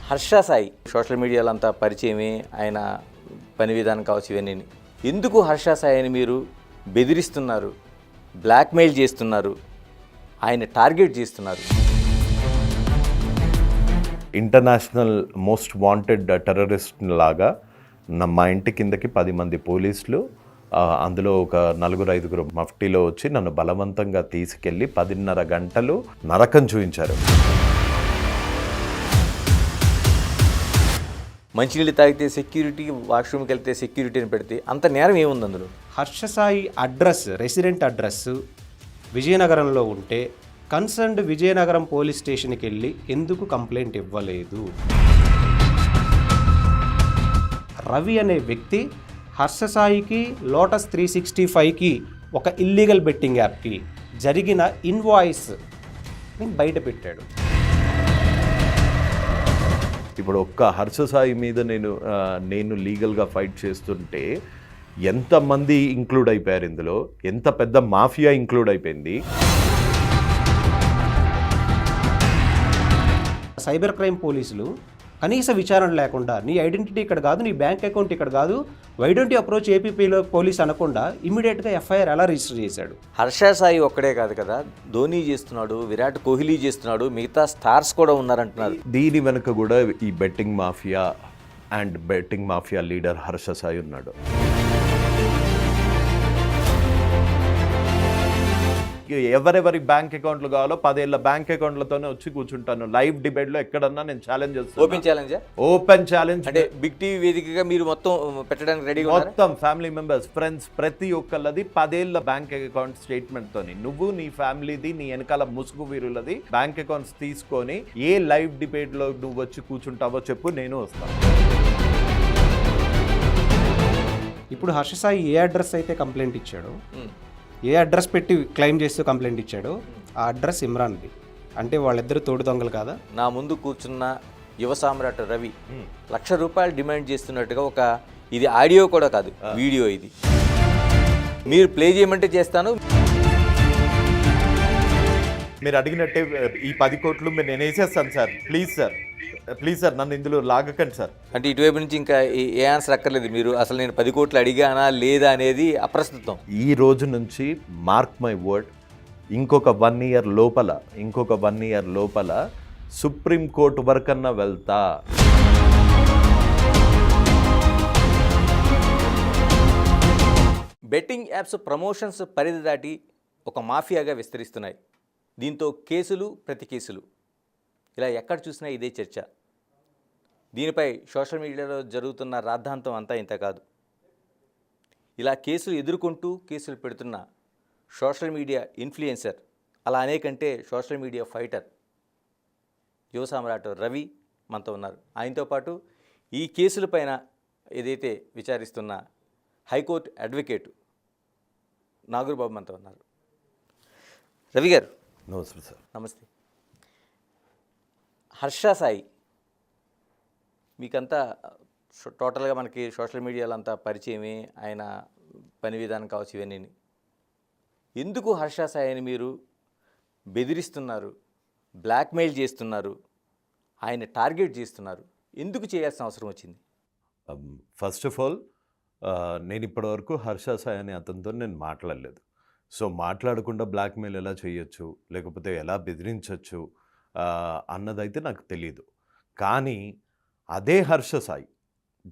Harsha Sai social మీడియాలో అంతా పరిచయమే, ఆయన పని విధానం కావచ్చు ఇవన్నీ. ఎందుకు హర్ష సాయిని మీరు బెదిరిస్తున్నారు, బ్లాక్మెయిల్ చేస్తున్నారు, ఆయన టార్గెట్ చేస్తున్నారు? ఇంటర్నేషనల్ మోస్ట్ వాంటెడ్ టెర్రరిస్ట్ లాగా మా ఇంటి కిందకి 10 మంది పోలీసులు, అందులో ఒక 4-5 మఫ్టీలో వచ్చి నన్ను బలవంతంగా తీసుకెళ్ళి 10:30 గంటలు నరకం చూపించారు. మంచినీళ్ళు తాగితే సెక్యూరిటీ, వాష్రూమ్కి వెళ్తే సెక్యూరిటీని పెడితే అంత నేరం ఏముంది అందులో? Harsha Sai address, resident address విజయనగరంలో ఉంటే కన్సర్న్డ్ విజయనగరం పోలీస్ స్టేషన్కి వెళ్ళి ఎందుకు కంప్లైంట్ ఇవ్వలేదు? రవి అనే వ్యక్తి హర్ష సాయికి లోటస్ 365కి ఒక ఇల్లీగల్ బెట్టింగ్ యాప్కి జరిగిన ఇన్వాయిస్ బయట పెట్టాడు. ఇప్పుడు ఒక్క హర్ష సాయి మీద నేను లీగల్గా ఫైట్ చేస్తుంటే ఎంతమంది ఇంక్లూడ్ అయిపోయారు ఇందులో, ఎంత పెద్ద మాఫియా ఇంక్లూడ్ అయిపోయింది. సైబర్ క్రైమ్ పోలీసులు కనీస విచారణ లేకుండా నీ ఐడెంటిటీ ఇక్కడ కాదు, నీ బ్యాంక్ అకౌంట్ ఇక్కడ కాదు, వై డోంట్ యు అప్రోచ్ ఏపీలో పోలీస్ అనకుండా ఇమ్మీడియట్గా ఎఫ్ఐఆర్ ఎలా రిజిస్టర్ చేశాడు? హర్ష సాయి ఒక్కడే కాదు కదా, ధోని చేస్తున్నాడు, విరాట్ కోహ్లీ చేస్తున్నాడు, మిగతా స్టార్స్ కూడా ఉన్నారంటున్నారు. దీని వెనుక కూడా ఈ betting mafia and betting mafia leader Harsha Sai ఉన్నాడు. ఎవరెవరి బ్యాంక్ అకౌంట్లు కావాలో 10 ఏళ్ళ బ్యాంక్ అకౌంట్లతోనే వచ్చి కూర్చుంటాను. లైవ్ డిబేట్లో ఎక్కడన్నా నేను ఛాలెంజ్ చేస్తాను. ఓపెన్ ఛాలెంజ్ అంటే బిగ్ టీవీ వేదికగా మీరు మొత్తం పెట్టడానికి రెడీ, మొత్తం ఫ్యామిలీ మెంబర్స్, ఫ్రెండ్స్, ప్రతి ఒక్కళ్ళది 10 ఏళ్ళ బ్యాంక్ అకౌంట్ స్టేట్మెంట్ తోని నువ్వు నీ ఫ్యామిలీది, నీ వెనకాల ముసుగు వీరులది బ్యాంక్ అకౌంట్స్ తీసుకొని ఏ లైవ్ డిబేట్ లో నువ్వు వచ్చి కూర్చుంటావో చెప్పు, నేను వస్తాను. ఇప్పుడు హర్ష సాయి ఏ అడ్రస్ అయితే కంప్లైంట్ ఇచ్చాడో, ఏ అడ్రస్ పెట్టి క్లెయిమ్ చేస్తూ కంప్లైంట్ ఇచ్చాడో ఆ అడ్రస్ ఇమ్రాన్ది. అంటే వాళ్ళిద్దరు తోడు దొంగలు కాదా? నా ముందు కూర్చున్న యువ సామ్రాట్ రవి ₹1,00,000 డిమాండ్ చేస్తున్నట్టుగా ఇది ఆడియో కూడా కాదు, వీడియో. ఇది మీరు ప్లే చేయమంటే చేస్తాను. మీరు అడిగినట్టే ఈ 10 కోట్లు నేను వేసేస్తాను సార్. ప్లీజ్ సార్ నన్ను ఇందులో లాగకండి సార్. అంటే ఇటువైపు నుంచి ఇంకా ఏ ఆన్సర్ అక్కర్లేదు. మీరు అసలు నేను 10 కోట్లు అడిగానా లేదా అనేది అప్రస్తుతం. ఈ రోజు నుంచి మార్క్ మై వర్డ్, ఇంకొక 1 ఇయర్ లోపల సుప్రీంకోర్టు వరకన్నా వెళ్తా. బెట్టింగ్ యాప్స్ ప్రమోషన్స్ పరిధి దాటి ఒక మాఫియాగా విస్తరిస్తున్నాయి. దీంతో కేసులు, ప్రతి కేసులు, ఇలా ఎక్కడ చూసినా ఇదే చర్చ. దీనిపై సోషల్ మీడియాలో జరుగుతున్న రాద్ధాంతం అంతా ఇంత కాదు. ఇలా కేసులు ఎదుర్కొంటూ కేసులు పెడుతున్న సోషల్ మీడియా ఇన్ఫ్లుయెన్సర్, అలా అనేకంటే సోషల్ మీడియా ఫైటర్ యువ సామ్రాట్ రవి మనతో ఉన్నారు. ఆయనతో పాటు ఈ కేసులపైన ఏదైతే విచారిస్తున్న హైకోర్టు అడ్వకేటు నాగూర్బాబు మనతో ఉన్నారు. రవి గారు నమస్తే సార్. నమస్తే. హర్ష సాయి మీకంతా టోటల్గా మనకి సోషల్ మీడియాలో అంతా పరిచయమే, ఆయన పని విధానం కావచ్చు ఇవన్నీ. ఎందుకు హర్ష సాయిని మీరు బెదిరిస్తున్నారు, బ్లాక్మెయిల్ చేస్తున్నారు, ఆయన టార్గెట్ చేస్తున్నారు? ఎందుకు చేయాల్సిన అవసరం వచ్చింది? ఫస్ట్ ఆఫ్ ఆల్, నేను ఇప్పటివరకు హర్ష సాయి అనే అతనితో నేను మాట్లాడలేదు. సో మాట్లాడకుండా బ్లాక్మెయిల్ ఎలా చేయొచ్చు, లేకపోతే ఎలా బెదిరించవచ్చు అన్నదైతే నాకు తెలియదు. కానీ అదే హర్ష సాయి,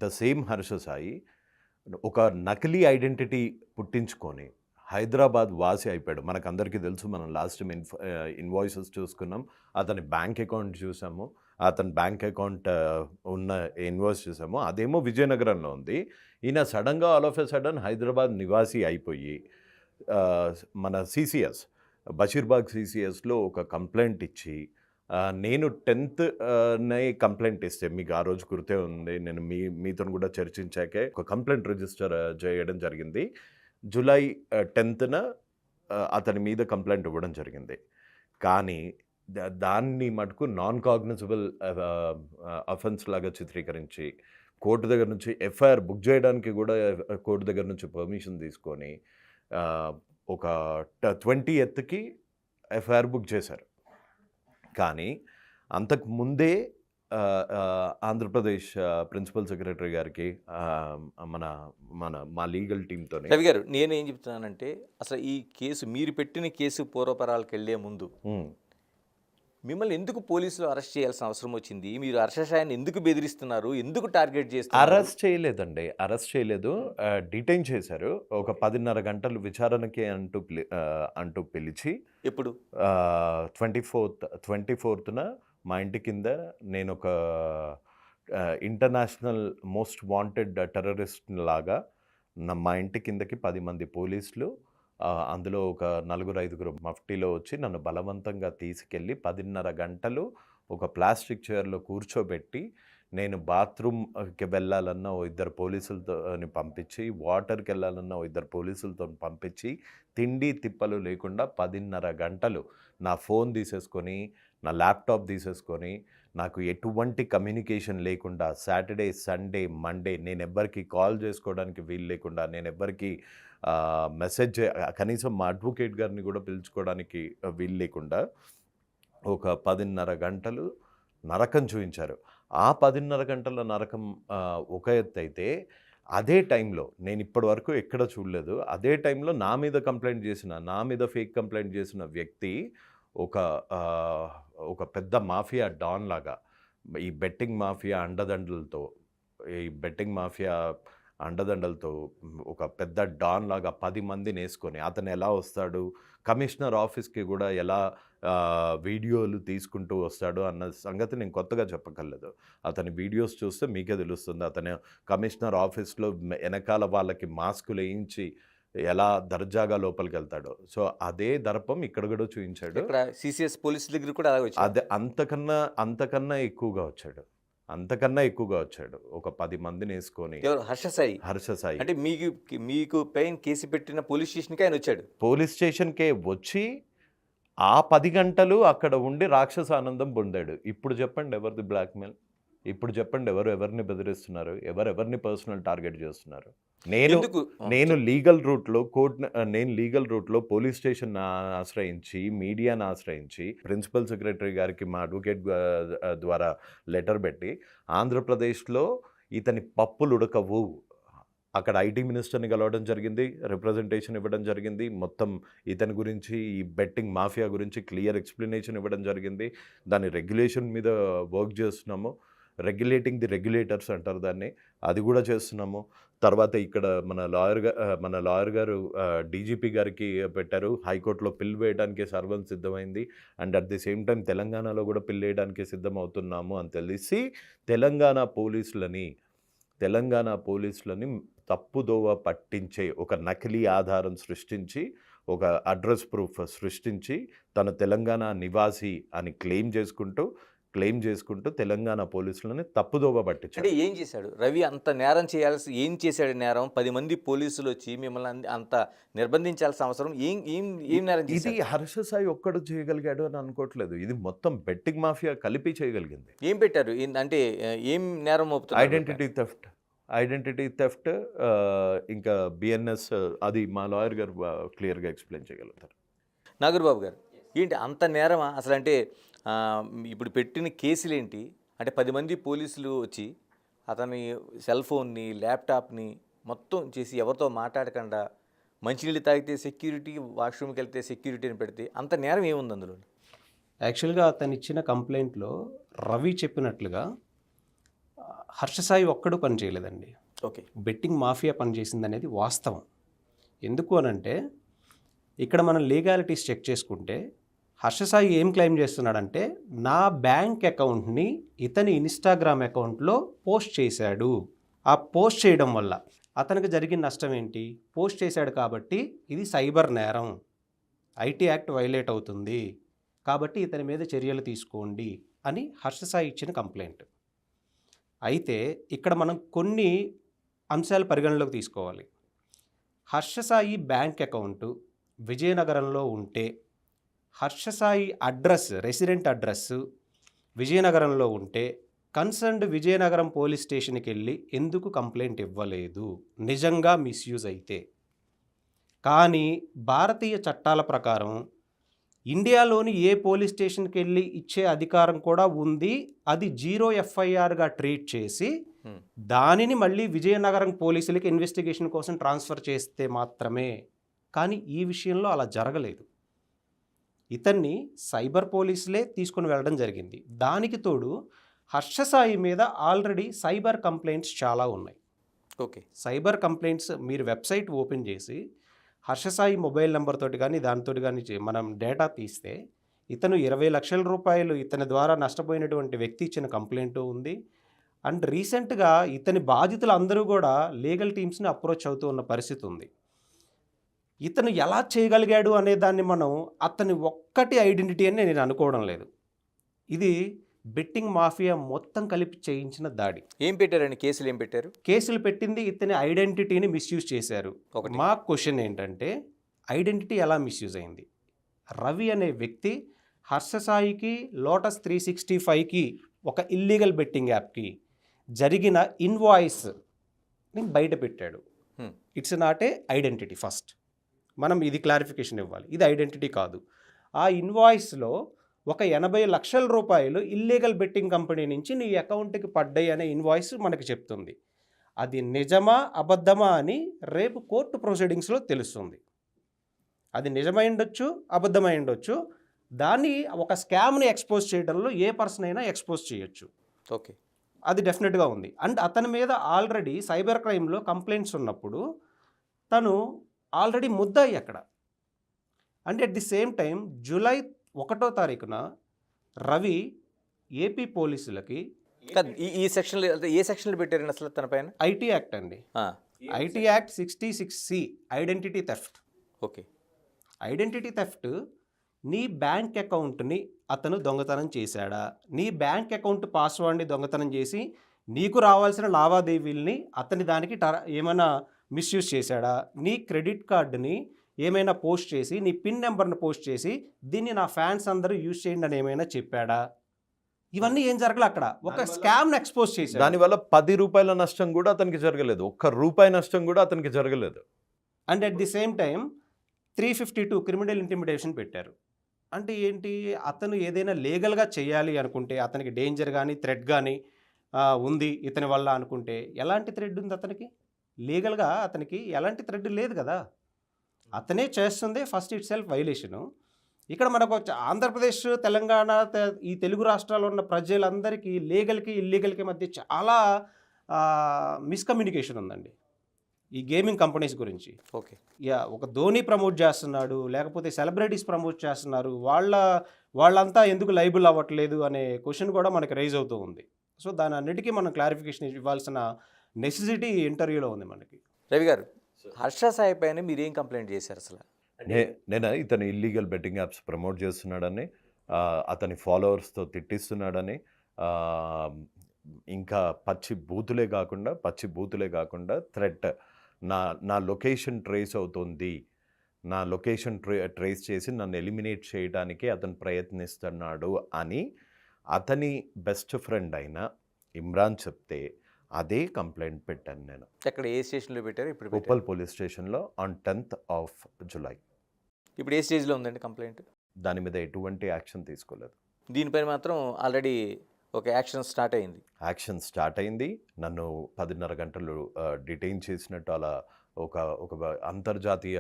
ద సేమ్ హర్ష సాయి ఒక నకిలీ ఐడెంటిటీ పుట్టించుకొని హైదరాబాద్ వాసి అయిపోయాడు. మనకందరికీ తెలుసు, మనం లాస్ట్ టైం ఇన్వాయిసెస్ చూసుకున్నాం, అతని బ్యాంక్ అకౌంట్ చూసాము, అతని బ్యాంక్ అకౌంట్ ఉన్న ఇన్వాయిస్ చూసాము, అదేమో విజయనగరంలో ఉంది. ఈయన సడన్గా all of a sudden Hyderabad నివాసి అయిపోయి మన CCS బషీర్బాగ్ CCSలో ఒక కంప్లైంట్ ఇచ్చి, నేను 10th కంప్లైంట్ ఇస్తే, మీకు ఆ రోజు గుర్తే ఉంది, నేను మీతో కూడా చర్చించాకే ఒక కంప్లైంట్ రిజిస్టర్ చేయడం జరిగింది. జూలై 10th అతని మీద కంప్లైంట్ ఇవ్వడం జరిగింది. కానీ దాన్ని మటుకు నాన్ కాగ్నిజబుల్ అఫెన్స్ లాగా చిత్రీకరించి కోర్టు దగ్గర నుంచి ఎఫ్ఐఆర్ బుక్ చేయడానికి కూడా కోర్టు దగ్గర నుంచి పర్మిషన్ తీసుకొని ఒక 20th ఎఫ్ఐఆర్ బుక్ చేశారు. కానీ అంతకు ముందే ఆంధ్రప్రదేశ్ ప్రిన్సిపల్ సెక్రటరీ గారికి మన మన మా లీగల్ టీంతోనే రవి గారు, నేనేం చెప్తున్నానంటే అసలు ఈ కేసు, మీరు పెట్టిన కేసు పూర్వపరాలకు వెళ్ళే ముందు మిమ్మల్ని ఎందుకు పోలీసులు అరెస్ట్ చేయాల్సిన అవసరం వచ్చింది? మీరు హర్షసాయిని ఎందుకు బెదిరిస్తున్నారు? ఎందుకు టార్గెట్ చేస్తున్నారు? అరెస్ట్ చేయలేదండి, అరెస్ట్ చేయలేదు, డిటైన్ చేశారు. ఒక 10:30 గంటలు విచారణకి అంటూ పిలిచి ఎప్పుడు 24న మా ఇంటి కింద నేను ఒక ఇంటర్నేషనల్ మోస్ట్ వాంటెడ్ టెర్రరిస్ట్ లాగా మా ఇంటి కిందకి 10 మంది పోలీసులు, అందులో ఒక 4-5 మఫ్టీలో వచ్చి నన్ను బలవంతంగా తీసుకెళ్ళి 10:30 గంటలు ఒక ప్లాస్టిక్ చైర్లో కూర్చోబెట్టి, నేను బాత్రూమ్కి వెళ్ళాలన్నా ఓ 2 పోలీసులతో పంపించి, వాటర్కి వెళ్ళాలన్నా ఓ 2 పోలీసులతో పంపించి, తిండి తిప్పలు లేకుండా 10:30 గంటలు నా ఫోన్ తీసేసుకొని, నా ల్యాప్టాప్ తీసేసుకొని, నాకు ఎటువంటి కమ్యూనికేషన్ లేకుండా, సాటర్డే, సండే, మండే నేను ఎవ్వరికి కాల్ చేసుకోవడానికి వీలు లేకుండా, నేను ఎవ్వరికి మెసేజ్ కనీసం మా అడ్వకేట్ గారిని కూడా పిలుచుకోవడానికి వీలు లేకుండా ఒక 10:30 గంటలు నరకం చూపించారు. ఆ 10:30 గంటల నరకం ఒక ఎత్తు అయితే, అదే టైంలో నేను ఇప్పటి వరకు ఎక్కడ చూడలేదు, అదే టైంలో నా మీద ఫేక్ కంప్లైంట్ చేసిన వ్యక్తి ఒక పెద్ద మాఫియా డాన్ లాగా, ఈ బెట్టింగ్ మాఫియా అండదండలతో ఒక పెద్ద డాన్ లాగా 10 మందిని వేసుకొని, అతను ఎలా వస్తాడు, కమిషనర్ ఆఫీస్కి కూడా ఎలా వీడియోలు తీసుకుంటూ వస్తాడు అన్న సంగతి నేను కొత్తగా చెప్పగలదు. అతని వీడియోస్ చూస్తే మీకే తెలుస్తుంది. అతను కమిషనర్ ఆఫీస్లో వెనకాల వాళ్ళకి మాస్కులు వేయించి ఎలా దర్జాగా లోపలికి వెళ్తాడో, సో అదే దర్పం ఇక్కడ కూడా చూపించాడు. సిసిఎస్ పోలీస్ దగ్గర కూడా అలాగే వచ్చాడు. అదే అంతకన్నా ఎక్కువగా వచ్చాడు. ఒక 10 మందిని వేసుకొని. హర్షసాయి అంటే మీకు పైన కేసు పెట్టిన పోలీస్ స్టేషన్కి ఆయన వచ్చాడు. పోలీస్ స్టేషన్కే వచ్చి ఆ 10 గంటలు అక్కడ ఉండి రాక్షస ఆనందం పొందాడు. ఇప్పుడు చెప్పండి ఎవరిది బ్లాక్మెయిల్? ఇప్పుడు చెప్పండి ఎవరిని బెదిరిస్తున్నారు? ఎవరిని పర్సనల్ టార్గెట్ చేస్తున్నారు? నేను లీగల్ రూట్లో పోలీస్ స్టేషన్ ఆశ్రయించి, మీడియాను ఆశ్రయించి, ప్రిన్సిపల్ సెక్రటరీ గారికి మా అడ్వకేట్ ద్వారా లెటర్ పెట్టి, ఆంధ్రప్రదేశ్లో ఇతని పప్పులు ఉడకవు, అక్కడ ఐటీ మినిస్టర్ని కలవడం జరిగింది, రిప్రజెంటేషన్ ఇవ్వడం జరిగింది, మొత్తం ఇతని గురించి, ఈ బెట్టింగ్ మాఫియా గురించి క్లియర్ ఎక్స్ప్లెనేషన్ ఇవ్వడం జరిగింది. దాని రెగ్యులేషన్ మీద వర్క్ చేస్తున్నాము, రెగ్యులేటింగ్ ది రెగ్యులేటర్స్ అంటారు దాన్ని, అది కూడా చేస్తున్నాము. తర్వాత ఇక్కడ మన లాయర్ గారు డీజీపీ గారికి పెట్టారు, హైకోర్టులో పిల్ వేయడానికి సర్వం సిద్ధమైంది, and at the same time తెలంగాణలో కూడా పిల్ వేయడానికి సిద్ధమవుతున్నాము అని తెలిసి తెలంగాణ పోలీసులని తప్పుదోవ పట్టించే ఒక నకిలీ ఆధారం సృష్టించి, ఒక అడ్రస్ ప్రూఫ్ సృష్టించి, తన తెలంగాణ నివాసి అని క్లెయిమ్ చేసుకుంటూ తెలంగాణ పోలీసులని తప్పుదోవ పట్టించాడు. అంటే ఏం చేశాడు రవి? అంత నేరం ఏం చేశాడు నేరం? 10 మంది పోలీసులు వచ్చి మిమ్మల్ని అంత నిర్బంధించాల్సిన అవసరం ఏం నేరం చేశాడు? ఇది హర్షసాయి ఒక్కడు చేయగలిగాడు అని అనుకోవట్లేదు, ఇది మొత్తం బెట్టింగ్ మాఫియా కలిపి చేయగలిగింది. ఏం పెట్టారు అంటే ఏం నేరం మోపుతారు? ఐడెంటిటీ థెఫ్ట్, ఇంకా బిఎన్ఎస్, అది మా లాయర్ గారు క్లియర్గా ఎక్స్ప్లెయిన్ చేయగలుగుతారు. నాగూర్బాబు గారు, ఏంటి అంత నేరమా అసలు? అంటే ఇప్పుడు పెట్టిన కేసులు ఏంటి అంటే 10 మంది పోలీసులు వచ్చి అతని సెల్ ఫోన్ని, ల్యాప్టాప్ని మొత్తం చేసి, ఎవరితో మాట్లాడకుండా, మంచినీళ్ళు తాగితే సెక్యూరిటీ, వాష్రూమ్కి వెళ్తే సెక్యూరిటీని పెడితే, అంత నేరం ఏముంది అందులో? యాక్చువల్గా అతను ఇచ్చిన కంప్లైంట్లో రవి చెప్పినట్లుగా హర్షసాయి ఒక్కడు పని చేయలేదండి. ఓకే, బెట్టింగ్ మాఫియా పనిచేసింది అనేది వాస్తవం. ఎందుకు అనంటే, ఇక్కడ మనం లీగాలిటీస్ చెక్ చేసుకుంటే హర్షసాయి ఏం క్లెయిమ్ చేస్తున్నాడంటే, నా బ్యాంక్ అకౌంట్ని ఇతని ఇన్స్టాగ్రామ్ అకౌంట్లో పోస్ట్ చేశాడు, ఆ పోస్ట్ చేయడం వల్ల అతనికి జరిగిన నష్టం ఏంటి? పోస్ట్ చేశాడు కాబట్టి ఇది సైబర్ నేరం, ఐటీ యాక్ట్ వైలేట్ అవుతుంది, కాబట్టి ఇతని మీద చర్యలు తీసుకోండి అని హర్షసాయి ఇచ్చిన కంప్లైంట్. అయితే ఇక్కడ మనం కొన్ని అంశాలు పరిగణలోకి తీసుకోవాలి. హర్షసాయి బ్యాంక్ అకౌంటు విజయనగరంలో ఉంటే, హర్షసాయి రెసిడెంట్ అడ్రస్ విజయనగరంలో ఉంటే, కన్సర్న్డ్ విజయనగరం పోలీస్ స్టేషన్కి వెళ్ళి ఎందుకు కంప్లైంట్ ఇవ్వలేదు నిజంగా మిస్యూజ్ అయితే? కానీ భారతీయ చట్టాల ప్రకారం ఇండియాలోని ఏ పోలీస్ స్టేషన్కి వెళ్ళి ఇచ్చే అధికారం కూడా ఉంది. అది 0 ఎఫ్ఐఆర్గా ట్రీట్ చేసి దానిని మళ్ళీ విజయనగరం పోలీసులకి ఇన్వెస్టిగేషన్ కోసం ట్రాన్స్ఫర్ చేస్తే మాత్రమే. కానీ ఈ విషయంలో అలా జరగలేదు. ఇతన్ని సైబర్ పోలీసులే తీసుకుని వెళ్ళడం జరిగింది. దానికి తోడు హర్షసాయి మీద ఆల్రెడీ సైబర్ కంప్లైంట్స్ చాలా ఉన్నాయి. ఓకే. సైబర్ కంప్లైంట్స్ మీరు వెబ్సైట్ ఓపెన్ చేసి హర్షసాయి మొబైల్ నెంబర్ తోటి కానీ దానితో కానీ మనం డేటా తీస్తే ఇతను 20 లక్షల రూపాయలు ఇతని ద్వారా నష్టపోయినటువంటి వ్యక్తి ఇచ్చిన కంప్లైంట్ ఉంది. అండ్ రీసెంట్గా ఇతని బాధితులు అందరూ కూడా లీగల్ టీమ్స్ని అప్రోచ్ అవుతూ ఉన్న పరిస్థితి ఉంది. ఇతను ఎలా చేయగలిగాడు అనే దాన్ని మనం అతని ఒక్కటి ఐడెంటిటీ అని నేను అనుకోవడం లేదు. ఇది బెట్టింగ్ మాఫియా మొత్తం కలిపి చేయించిన దాడి. ఏం పెట్టారండి? కేసులు ఏం పెట్టారు? కేసులు పెట్టింది ఇతని ఐడెంటిటీని మిస్యూజ్ చేశారు. ఒకటి. మా క్వశ్చన్ ఏంటంటే ఐడెంటిటీ ఎలా మిస్యూజ్ అయింది? రవి అనే వ్యక్తి హర్షసాయికి లోటస్ 365కి ఒక ఇల్లీగల్ బెట్టింగ్ యాప్కి జరిగిన ఇన్వాయిస్ని బయట పెట్టాడు. It's not a identity. First మనం ఇది క్లారిఫికేషన్ ఇవ్వాలి. ఇది ఐడెంటిటీ కాదు. ఆ ఇన్వాయిస్లో ఒక 80 లక్షల రూపాయలు ఇల్లీగల్ బెట్టింగ్ కంపెనీ నుంచి నీ అకౌంట్కి పడ్డాయి అనే ఇన్వాయిస్ మనకి చెప్తుంది. అది నిజమా అబద్ధమా అని రేపు కోర్టు ప్రొసీడింగ్స్లో తెలుస్తుంది. అది నిజమై ఉండొచ్చు, అబద్ధమై ఉండొచ్చు. దాన్ని ఒక స్కామ్ని ఎక్స్పోజ్ చేయడంలో ఏ పర్సన్ అయినా ఎక్స్పోజ్ చేయొచ్చు. ఓకే. అది డెఫినెట్గా ఉంది. అండ్ అతని మీద ఆల్రెడీ సైబర్ క్రైమ్లో కంప్లైంట్స్ ఉన్నప్పుడు తను ఆల్రెడీ ముద్దాయి అక్కడ. And at the same time July 1వ తారీఖున రవి ఏపీ పోలీసులకి ఈ సెక్షన్లో ఏ సెక్షన్లు పెట్టారండి అసలు తన పైన? ఐటీ యాక్ట్ అండి. IT act 66C identity theft. Okay. Identity theft నీ బ్యాంక్ అకౌంట్ని అతను దొంగతనం చేశాడా, నీ బ్యాంక్ అకౌంట్ పాస్వర్డ్ని దొంగతనం చేసి నీకు రావాల్సిన లావాదేవీల్ని అతని దానికి ఏమైనా మిస్యూజ్ చేశాడా, నీ క్రెడిట్ కార్డుని ఏమైనా పోస్ట్ చేసి నీ పిన్ నెంబర్ని పోస్ట్ చేసి దీన్ని నా ఫ్యాన్స్ అందరూ యూజ్ చేయండి అని ఏమైనా చెప్పాడా? ఇవన్నీ ఏం జరగలే. అక్కడ ఒక స్కామ్ని ఎక్స్పోజ్ చేశాడు. దానివల్ల 10 రూపాయల నష్టం కూడా అతనికి జరగలేదు. ₹1 నష్టం కూడా అతనికి జరగలేదు. And at the same time 352 criminal intimidation పెట్టారు. అంటే ఏంటి? అతను ఏదైనా లీగల్గా చేయాలి అనుకుంటే, అతనికి డేంజర్ కానీ థ్రెడ్ కానీ ఉంది ఇతని వల్ల అనుకుంటే, ఎలాంటి థ్రెడ్ ఉంది అతనికి? లీగల్గా అతనికి ఎలాంటి థ్రెడ్ లేదు కదా. అతనే చేస్తుంది ఫస్ట్ ఇట్ సెల్ఫ్ వైలేషను. ఇక్కడ మనకు ఆంధ్రప్రదేశ్, తెలంగాణ, ఈ తెలుగు రాష్ట్రాల్లో ఉన్న ప్రజలందరికీ లీగల్కి ఇల్లీగల్కి మధ్య చాలా మిస్కమ్యూనికేషన్ ఉందండి ఈ గేమింగ్ కంపెనీస్ గురించి. ఓకే. ఒక ధోని ప్రమోట్ చేస్తున్నాడు, లేకపోతే సెలబ్రిటీస్ ప్రమోట్ చేస్తున్నారు, వాళ్ళంతా ఎందుకు లైబుల్ అవ్వట్లేదు అనే క్వశ్చన్ కూడా మనకి రైజ్ అవుతూ ఉంది. సో దాని అన్నిటికీ మనం క్లారిఫికేషన్ ఇవ్వాల్సిన నెసెసిటీ ఇంటర్వ్యూలో ఉంది మనకి. రవి గారు, హర్ష సాయి పైన మీరు ఏం కంప్లైంట్ చేశారు అసలు? నేను ఇతను ఇల్లీగల్ బెట్టింగ్ యాప్స్ ప్రమోట్ చేస్తున్నాడని, అతని ఫాలోవర్స్తో తిట్టిస్తున్నాడని, ఇంకా పచ్చి బూతులే కాకుండా థ్రెట్, నా లొకేషన్ ట్రేస్ అవుతుంది, నా లొకేషన్ ట్రేస్ చేసి నన్ను ఎలిమినేట్ చేయడానికి అతను ప్రయత్నిస్తున్నాడు అని అతని బెస్ట్ ఫ్రెండ్ అయిన ఇమ్రాన్ చెప్తే అదే కంప్లైంట్ పెట్టాను నేను. ఎక్కడ, ఏ స్టేషన్లో పెట్టారు? ఇప్పుడు ఉప్పల్ పోలీస్ స్టేషన్లో ఆన్ 10th of July. ఇప్పుడు ఏ స్టేజ్లో ఉందండి కంప్లైంట్? దాని మీద ఎటువంటి యాక్షన్ తీసుకోలేదు. దీనిపైన మాత్రం ఆల్రెడీ ఒక యాక్షన్ స్టార్ట్ అయింది. నన్ను 10.5 గంటలు డిటైన్ చేసినట్టు, అలా ఒక అంతర్జాతీయ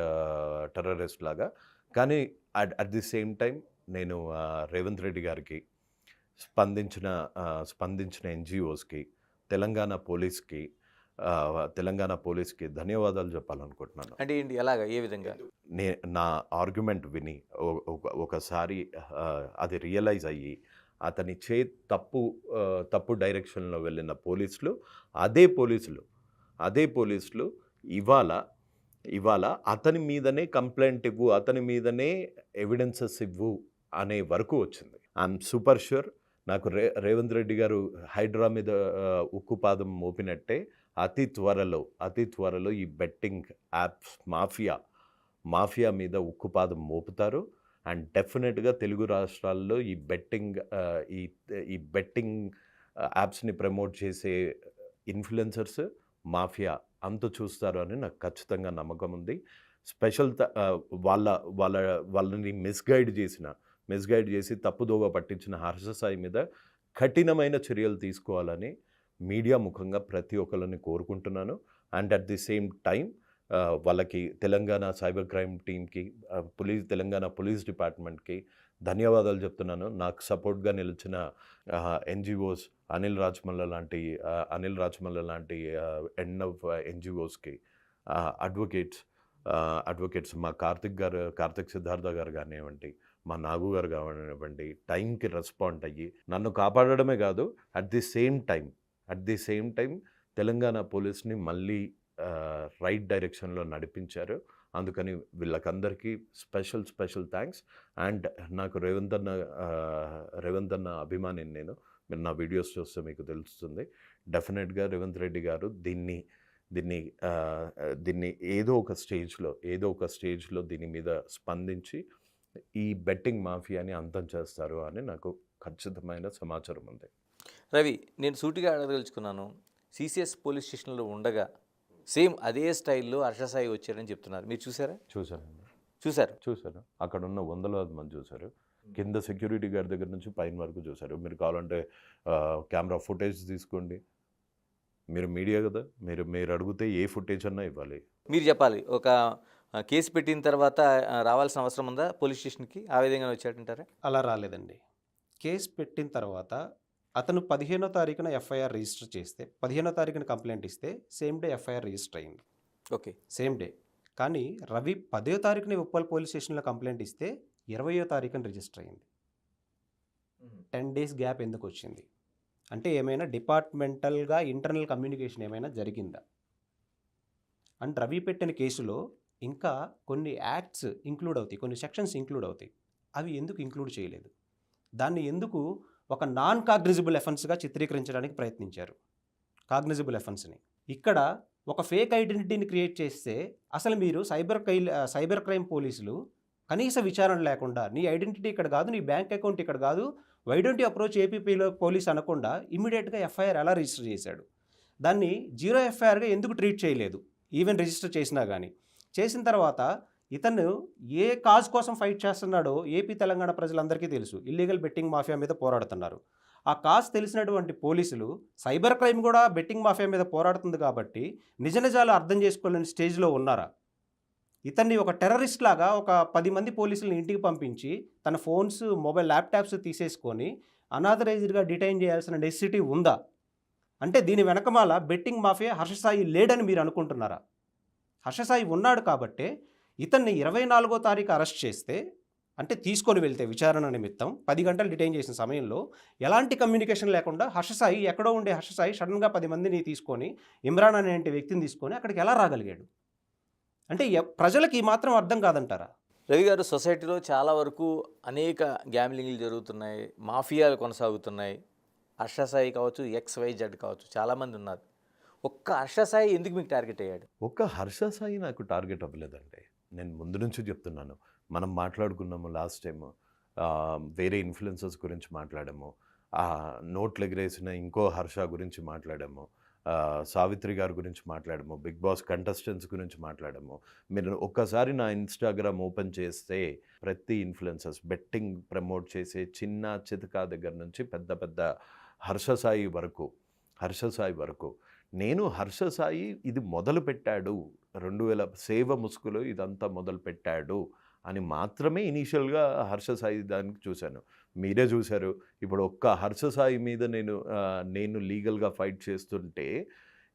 టెర్రరిస్ట్ లాగా. కానీ అట్ ది సేమ్ టైం నేను రేవంత్ రెడ్డి గారికి, స్పందించిన ఎన్జిఓస్కి, తెలంగాణ పోలీస్కి ధన్యవాదాలు చెప్పాలనుకుంటున్నాను. అంటే ఏంటి, ఎలాగా, ఏ విధంగా? నా ఆర్గ్యుమెంట్ విని ఒకసారి అది రియలైజ్ అయ్యి అతని తప్పు డైరెక్షన్లో వెళ్ళిన అదే పోలీసులు ఇవాళ అతని మీదనే కంప్లైంట్ ఇవ్వు, అతని మీదనే ఎవిడెన్సెస్ ఇవ్వు అనే వరకు వచ్చింది. ఐఎమ్ సూపర్ షూర్ నాకు రేవంత్ రెడ్డి గారు హైడ్రా మీద ఉక్కుపాదం మోపినట్టే అతి త్వరలో ఈ బెట్టింగ్ యాప్స్ మాఫియా మీద ఉక్కుపాదం మోపుతారు. అండ్ డెఫినెట్గా తెలుగు రాష్ట్రాల్లో ఈ బెట్టింగ్ యాప్స్ని ప్రమోట్ చేసే ఇన్ఫ్లుయెన్సర్స్, మాఫియా అంత చూస్తారు అని నాకు ఖచ్చితంగా నమ్మకం ఉంది. స్పెషల్ వాళ్ళని మిస్గైడ్ చేసి తప్పుదోవ పట్టించిన హర్ష సాయి మీద కఠినమైన చర్యలు తీసుకోవాలని మీడియా ముఖంగా ప్రతి ఒక్కరిని కోరుకుంటున్నాను. And at the same time వాళ్ళకి తెలంగాణ సైబర్ క్రైమ్ టీమ్కి, తెలంగాణ పోలీస్ డిపార్ట్మెంట్కి ధన్యవాదాలు చెప్తున్నాను. నాకు సపోర్ట్గా నిలిచిన ఎన్జిఓస్, అనిల్ రాజ్మల్ల లాంటి ఎండ్ ఆఫ్ ఎన్జిఓస్కి, అడ్వకేట్స్ మా కార్తిక్ సిద్ధార్థ గారు కానివ్వండి, మా నాగు గారు కానివ్వండి, టైంకి రెస్పాండ్ అయ్యి నన్ను కాపాడడమే కాదు, at the same time Telangana పోలీస్ని మళ్ళీ రైట్ డైరెక్షన్లో నడిపించారు. అందుకని వీళ్ళకందరికీ స్పెషల్ థ్యాంక్స్. అండ్ నాకు రేవంత్ అన్న అభిమానిని నేను. మీరు నా వీడియోస్ చూస్తే మీకు తెలుస్తుంది. డెఫినెట్గా రేవంత్ రెడ్డి గారు దీన్ని ఏదో ఒక స్టేజ్లో దీని మీద స్పందించి ఈ బెట్టింగ్ మాఫియాని అంతం చేస్తారు అని నాకు ఖచ్చితమైన సమాచారం ఉంది. రవి, నేను సూటిగా అడగదలుచుకున్నాను. సిసిఎస్ పోలీస్ స్టేషన్లో ఉండగా సేమ్ అదే స్టైల్లో హర్ష సాయి వచ్చారని చెప్తున్నారు. మీరు చూసారా? చూశారు. అక్కడ ఉన్న వందలాది మంది చూశారు. కింద సెక్యూరిటీ గార్డ్ దగ్గర నుంచి పైన వరకు చూశారు. మీరు కావాలంటే కెమెరా ఫుటేజ్ తీసుకోండి. మీరు మీడియా కదా, మీరు అడిగితే ఏ ఫుటేజ్ అన్నా ఇవ్వాలి. మీరు చెప్పాలి, ఒక కేసు పెట్టిన తర్వాత రావాల్సిన అవసరం ఉందా పోలీస్ స్టేషన్కి? ఆ విధంగా వచ్చాడంటారా? అలా రాలేదండి. కేసు పెట్టిన తర్వాత అతను 15వ తారీఖున ఎఫ్ఐఆర్ రిజిస్టర్ చేస్తే, 15వ తారీఖున కంప్లైంట్ ఇస్తే సేమ్ డే ఎఫ్ఐఆర్ రిజిస్టర్ అయింది. Okay, same day. కానీ రవి 10వ తారీఖున ఉప్పల్ పోలీస్ స్టేషన్లో కంప్లైంట్ ఇస్తే 20వ తారీఖున రిజిస్టర్ అయింది. 10 days గ్యాప్ ఎందుకు వచ్చింది అంటే ఏమైనా డిపార్ట్మెంటల్గా ఇంటర్నల్ కమ్యూనికేషన్ ఏమైనా జరిగిందా? అండ్ రవి పెట్టిన కేసులో ఇంకా కొన్ని యాక్ట్స్ ఇంక్లూడ్ అవుతాయి, కొన్ని సెక్షన్స్ ఇంక్లూడ్ అవుతాయి. అవి ఎందుకు ఇంక్లూడ్ చేయలేదు? దాన్ని ఎందుకు ఒక నాన్ కాగ్నిజబుల్ ఎఫెన్స్గా చిత్రీకరించడానికి ప్రయత్నించారు? కాగ్నిజబుల్ ఎఫెన్స్ని ఇక్కడ ఒక ఫేక్ ఐడెంటిటీని క్రియేట్ చేస్తే అసలు మీరు సైబర్ క్రైమ్ పోలీసులు కనీస విచారణ లేకుండా నీ ఐడెంటిటీ ఇక్కడ కాదు, నీ బ్యాంక్ అకౌంట్ ఇక్కడ కాదు, వై డోంట్ యూ అప్రోచ్ ఏపీలో పోలీస్ అనకుండా ఇమ్మీడియట్గా ఎఫ్ఐఆర్ ఎలా రిజిస్టర్ చేశాడు? దాన్ని 0 ఎఫ్ఐఆర్గా ఎందుకు ట్రీట్ చేయలేదు? ఈవెన్ రిజిస్టర్ చేసినా కానీ. చేసిన తర్వాత ఇతను ఏ కాజ్ కోసం ఫైట్ చేస్తున్నాడో ఏపీ తెలంగాణ ప్రజలందరికీ తెలుసు. ఇల్లీగల్ బెట్టింగ్ మాఫియా మీద పోరాడుతున్నారు. ఆ కాజ్ తెలిసినటువంటి పోలీసులు సైబర్ క్రైమ్ కూడా బెట్టింగ్ మాఫియా మీద పోరాడుతుంది కాబట్టి నిజ నిజాలు అర్థం చేసుకోలేని స్టేజ్లో ఉన్నారా? ఇతన్ని ఒక టెర్రరిస్ట్ లాగా ఒక 10 మంది పోలీసులను ఇంటికి పంపించి తన ఫోన్స్, మొబైల్, ల్యాప్టాప్స్ తీసేసుకొని అనాథరైజ్డ్గా డిటైన్ చేయాల్సిన నెసెసిటీ ఉందా? అంటే దీని వెనకమాల బెట్టింగ్ మాఫియా హర్ష సాయి లేడని మీరు అనుకుంటున్నారా? హర్ష సాయి ఉన్నాడు కాబట్టే ఇతన్ని 24వ తారీఖు అరెస్ట్ చేస్తే, అంటే తీసుకొని వెళ్తే విచారణ నిమిత్తం 10 గంటలు డిటైన్ చేసిన సమయంలో ఎలాంటి కమ్యూనికేషన్ లేకుండా హర్ష సాయి, ఎక్కడో ఉండే హర్ష సాయి సడన్గా 10 మందిని తీసుకొని, ఇమ్రాన్ అనే వ్యక్తిని తీసుకొని అక్కడికి ఎలా రాగలిగాడు? అంటే ప్రజలకి ఈ మాత్రం అర్థం కాదంటారా? రవి గారు, సొసైటీలో చాలా వరకు అనేక గ్యామ్లింగ్లు జరుగుతున్నాయి, మాఫియాలు కొనసాగుతున్నాయి. హర్ష సాయి కావచ్చు, XYZ కావచ్చు, చాలామంది ఉన్నారు. ఒక్క హర్ష సాయి ఎందుకు మీకు టార్గెట్ అయ్యాడు? ఒక్క హర్ష సాయి నాకు టార్గెట్ అవ్వలేదండి. నేను ముందు నుంచి చెప్తున్నాను. మనం మాట్లాడుకున్నాము లాస్ట్ టైము, వేరే ఇన్ఫ్లుయెన్సర్స్ గురించి మాట్లాడాము, నోట్లు ఎగిరేసిన ఇంకో హర్ష గురించి మాట్లాడాము, సావిత్రి గారి గురించి మాట్లాడాము, బిగ్ బాస్ కంటెస్టెంట్స్ గురించి మాట్లాడాము. మీరు ఒక్కసారి నా ఇన్స్టాగ్రామ్ ఓపెన్ చేస్తే ప్రతి ఇన్ఫ్లుయెన్సర్స్ బెట్టింగ్ ప్రమోట్ చేసే చిన్న చితకా దగ్గర నుంచి పెద్ద హర్ష సాయి వరకు నేను హర్ష సాయి ఇది మొదలుపెట్టాడు, 2000 సేవ ముసుగులో ఇదంతా మొదలుపెట్టాడు అని మాత్రమే ఇనీషియల్గా హర్ష సాయి దానికి చూశాను. మీరే చూశారు. ఇప్పుడు ఒక్క హర్ష సాయి మీద నేను లీగల్గా ఫైట్ చేస్తుంటే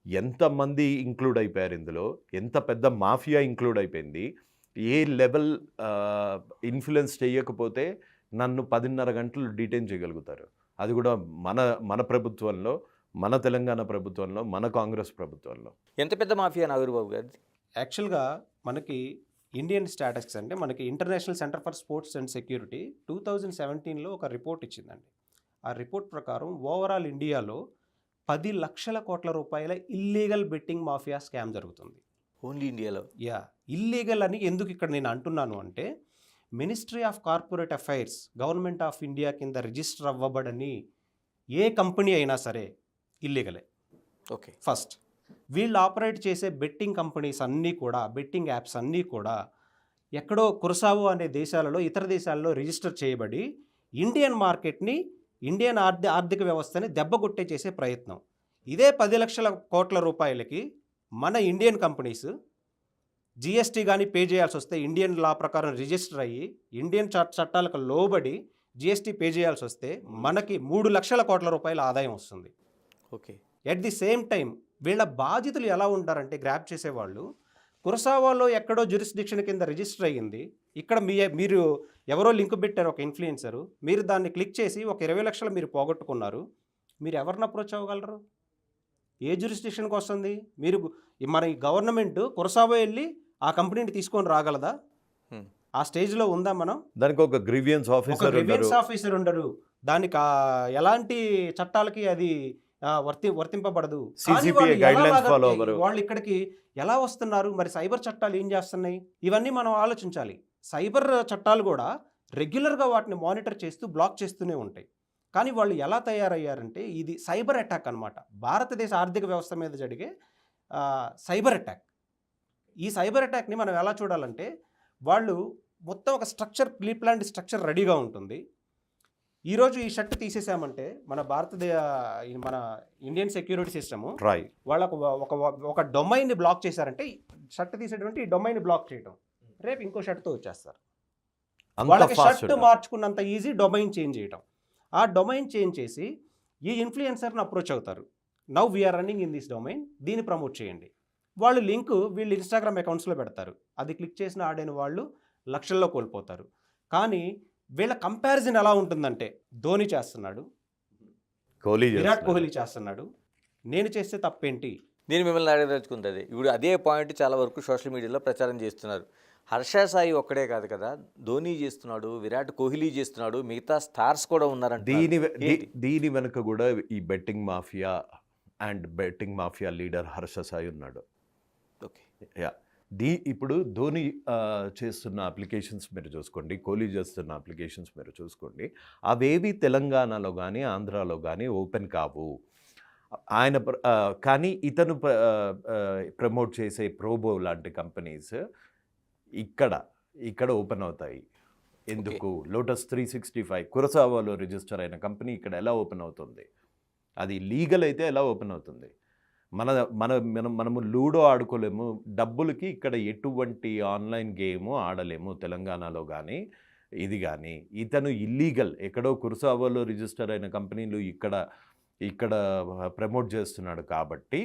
ఎంతమంది ఇంక్లూడ్ అయిపోయారు ఇందులో, ఎంత పెద్ద మాఫియా ఇంక్లూడ్ అయిపోయింది. ఏ లెవెల్ ఇన్ఫ్లుయెన్స్ చేయకపోతే నన్ను 10.5 గంటలు డిటైన్ చేయగలుగుతారు. అది కూడా మన ప్రభుత్వంలో, మన తెలంగాణ ప్రభుత్వంలో, మన కాంగ్రెస్ ప్రభుత్వంలో. ఎంత పెద్ద మాఫియా నాగూరుబాబు గారిది? యాక్చువల్గా మనకి ఇండియన్ స్టాటిస్టిక్స్ అంటే మనకి international centre for sports and security 2017లో ఒక రిపోర్ట్ ఇచ్చిందండి. ఆ రిపోర్ట్ ప్రకారం ఓవరాల్ ఇండియాలో 10 లక్షల కోట్ల రూపాయల ఇల్లీగల్ బెట్టింగ్ మాఫియా స్కామ్ జరుగుతుంది. ఓన్లీ ఇండియాలో? ఇల్లీగల్ అని ఎందుకు ఇక్కడ నేను అంటున్నాను అంటే, ministry of corporate affairs, government of India కింద రిజిస్టర్ అవ్వబడని ఏ కంపెనీ అయినా సరే ఇల్లీగలే. ఓకే. ఫస్ట్ వీళ్ళు ఆపరేట్ చేసే బెట్టింగ్ కంపెనీస్ అన్నీ కూడా, బెట్టింగ్ యాప్స్ అన్నీ కూడా ఎక్కడో కురసావో అనే దేశాలలో, ఇతర దేశాల్లో రిజిస్టర్ చేయబడి ఇండియన్ మార్కెట్ని, ఇండియన్ ఆర్థిక వ్యవస్థని దెబ్బకొట్టే చేసే ప్రయత్నం. ఇదే 10 లక్షల కోట్ల రూపాయలకి మన ఇండియన్ కంపెనీస్ జిఎస్టీ కానీ పే చేయాల్సి వస్తే, ఇండియన్ లా ప్రకారం రిజిస్టర్ అయ్యి ఇండియన్ చట్టాలకు లోబడి జిఎస్టీ పే చేయాల్సి వస్తే మనకి 3 లక్షల కోట్ల రూపాయల ఆదాయం వస్తుంది. Okay. At the same time వీళ్ళ బాధితులు ఎలా ఉంటారంటే, గ్రాప్ చేసేవాళ్ళు కురసావాలో ఎక్కడో జ్యూరిస్డిక్షన్ కింద రిజిస్టర్ అయ్యింది, ఇక్కడ మీరు ఎవరో లింక్ పెట్టారు, ఒక ఇన్ఫ్లుయెన్సరు, మీరు దాన్ని క్లిక్ చేసి ఒక 20 లక్షలు మీరు పోగొట్టుకున్నారు. మీరు ఎవరిని అప్రోచ్ అవ్వగలరు? ఏ జ్యూరిస్డిక్షన్కి వస్తుంది? మీరు మన ఈ గవర్నమెంట్ కురసావో వెళ్ళి ఆ కంపెనీని తీసుకొని రాగలదా? ఆ స్టేజ్లో ఉందా మనం? దానికి ఒక గ్రీవియన్స్ ఆఫీసర్ ఉండరు, దానికి ఎలాంటి చట్టాలకి అది వర్తింపబడదు. వాళ్ళు ఇక్కడికి ఎలా వస్తున్నారు? మరి సైబర్ చట్టాలు ఏం చేస్తున్నాయి? ఇవన్నీ మనం ఆలోచించాలి. సైబర్ చట్టాలు కూడా రెగ్యులర్గా వాటిని మానిటర్ చేస్తూ బ్లాక్ చేస్తూనే ఉంటాయి. కానీ వాళ్ళు ఎలా తయారయ్యారంటే, ఇది సైబర్ అటాక్ అన్నమాట. భారతదేశ ఆర్థిక వ్యవస్థ మీద జరిగే సైబర్ అటాక్. ఈ సైబర్ అటాక్ని మనం ఎలా చూడాలంటే, వాళ్ళు మొత్తం ఒక స్ట్రక్చర్, ప్లాన్డ్ స్ట్రక్చర్ రెడీగా ఉంటుంది. ఈరోజు ఈ షర్ట్ తీసేసామంటే మన ఇండియన్ సెక్యూరిటీ సిస్టము వాళ్ళకు ఒక డొమైన్ని బ్లాక్ చేశారంటే, షర్ట్ తీసేటువంటి ఈ డొమైన్ని బ్లాక్ చేయడం, రేపు ఇంకో షర్ట్తో వచ్చేస్తారు. వాళ్ళకి షర్ట్ మార్చుకున్నంత ఈజీ డొమైన్ చేంజ్ చేయడం. ఆ డొమైన్ చేంజ్ చేసి ఈ ఇన్ఫ్లుయెన్సర్ని అప్రోచ్ అవుతారు. Now we are running in this domain, దీన్ని ప్రమోట్ చేయండి. వాళ్ళు లింక్ వీళ్ళు ఇన్స్టాగ్రామ్ అకౌంట్స్లో పెడతారు. అది క్లిక్ చేసిన ఆడైన వాళ్ళు లక్షల్లో కోల్పోతారు. కానీ వీళ్ళ కంపారిజన్ ఎలా ఉంటుందంటే, ధోని చేస్తున్నాడు, విరాట్ కోహ్లీ చేస్తున్నాడు, నేను చేస్తే తప్పేంటి? నేను మిమ్మల్ని అడగదలుచుకుంది ఇప్పుడు అదే పాయింట్ చాలా వరకు సోషల్ మీడియాలో ప్రచారం చేస్తున్నారు. హర్ష సాయి ఒక్కడే కాదు కదా, ధోని చేస్తున్నాడు, విరాట్ కోహ్లీ చేస్తున్నాడు, మిగతా స్టార్స్ కూడా ఉన్నారంట. దీని వెనుక కూడా ఈ betting mafia leader Harsha Sai ఉన్నాడు. ఓకే. యా, ఇప్పుడు ధోని చేస్తున్న అప్లికేషన్స్ మీరు చూసుకోండి, కోహ్లీ చేస్తున్న అప్లికేషన్స్ మీరు చూసుకోండి, అవేవి తెలంగాణలో కానీ ఆంధ్రాలో కానీ ఓపెన్ కావు. ఆయన కానీ ఇతను ప్రమోట్ చేసే ప్రోబో లాంటి కంపెనీస్ ఇక్కడ ఓపెన్ అవుతాయి. ఎందుకు? లోటస్ 365 కురసావాలో రిజిస్టర్ అయిన కంపెనీ ఇక్కడ ఎలా ఓపెన్ అవుతుంది? అది లీగల్ అయితే ఎలా ఓపెన్ అవుతుంది? మనము లూడో ఆడుకోలేము, డబ్బులకి ఇక్కడ ఎటువంటి ఆన్లైన్ గేము ఆడలేము తెలంగాణలో కానీ ఇది కానీ. ఇతను ఇల్లీగల్, ఎక్కడో కురసావాలో రిజిస్టర్ అయిన కంపెనీలు ఇక్కడ ప్రమోట్ చేస్తున్నాడు కాబట్టి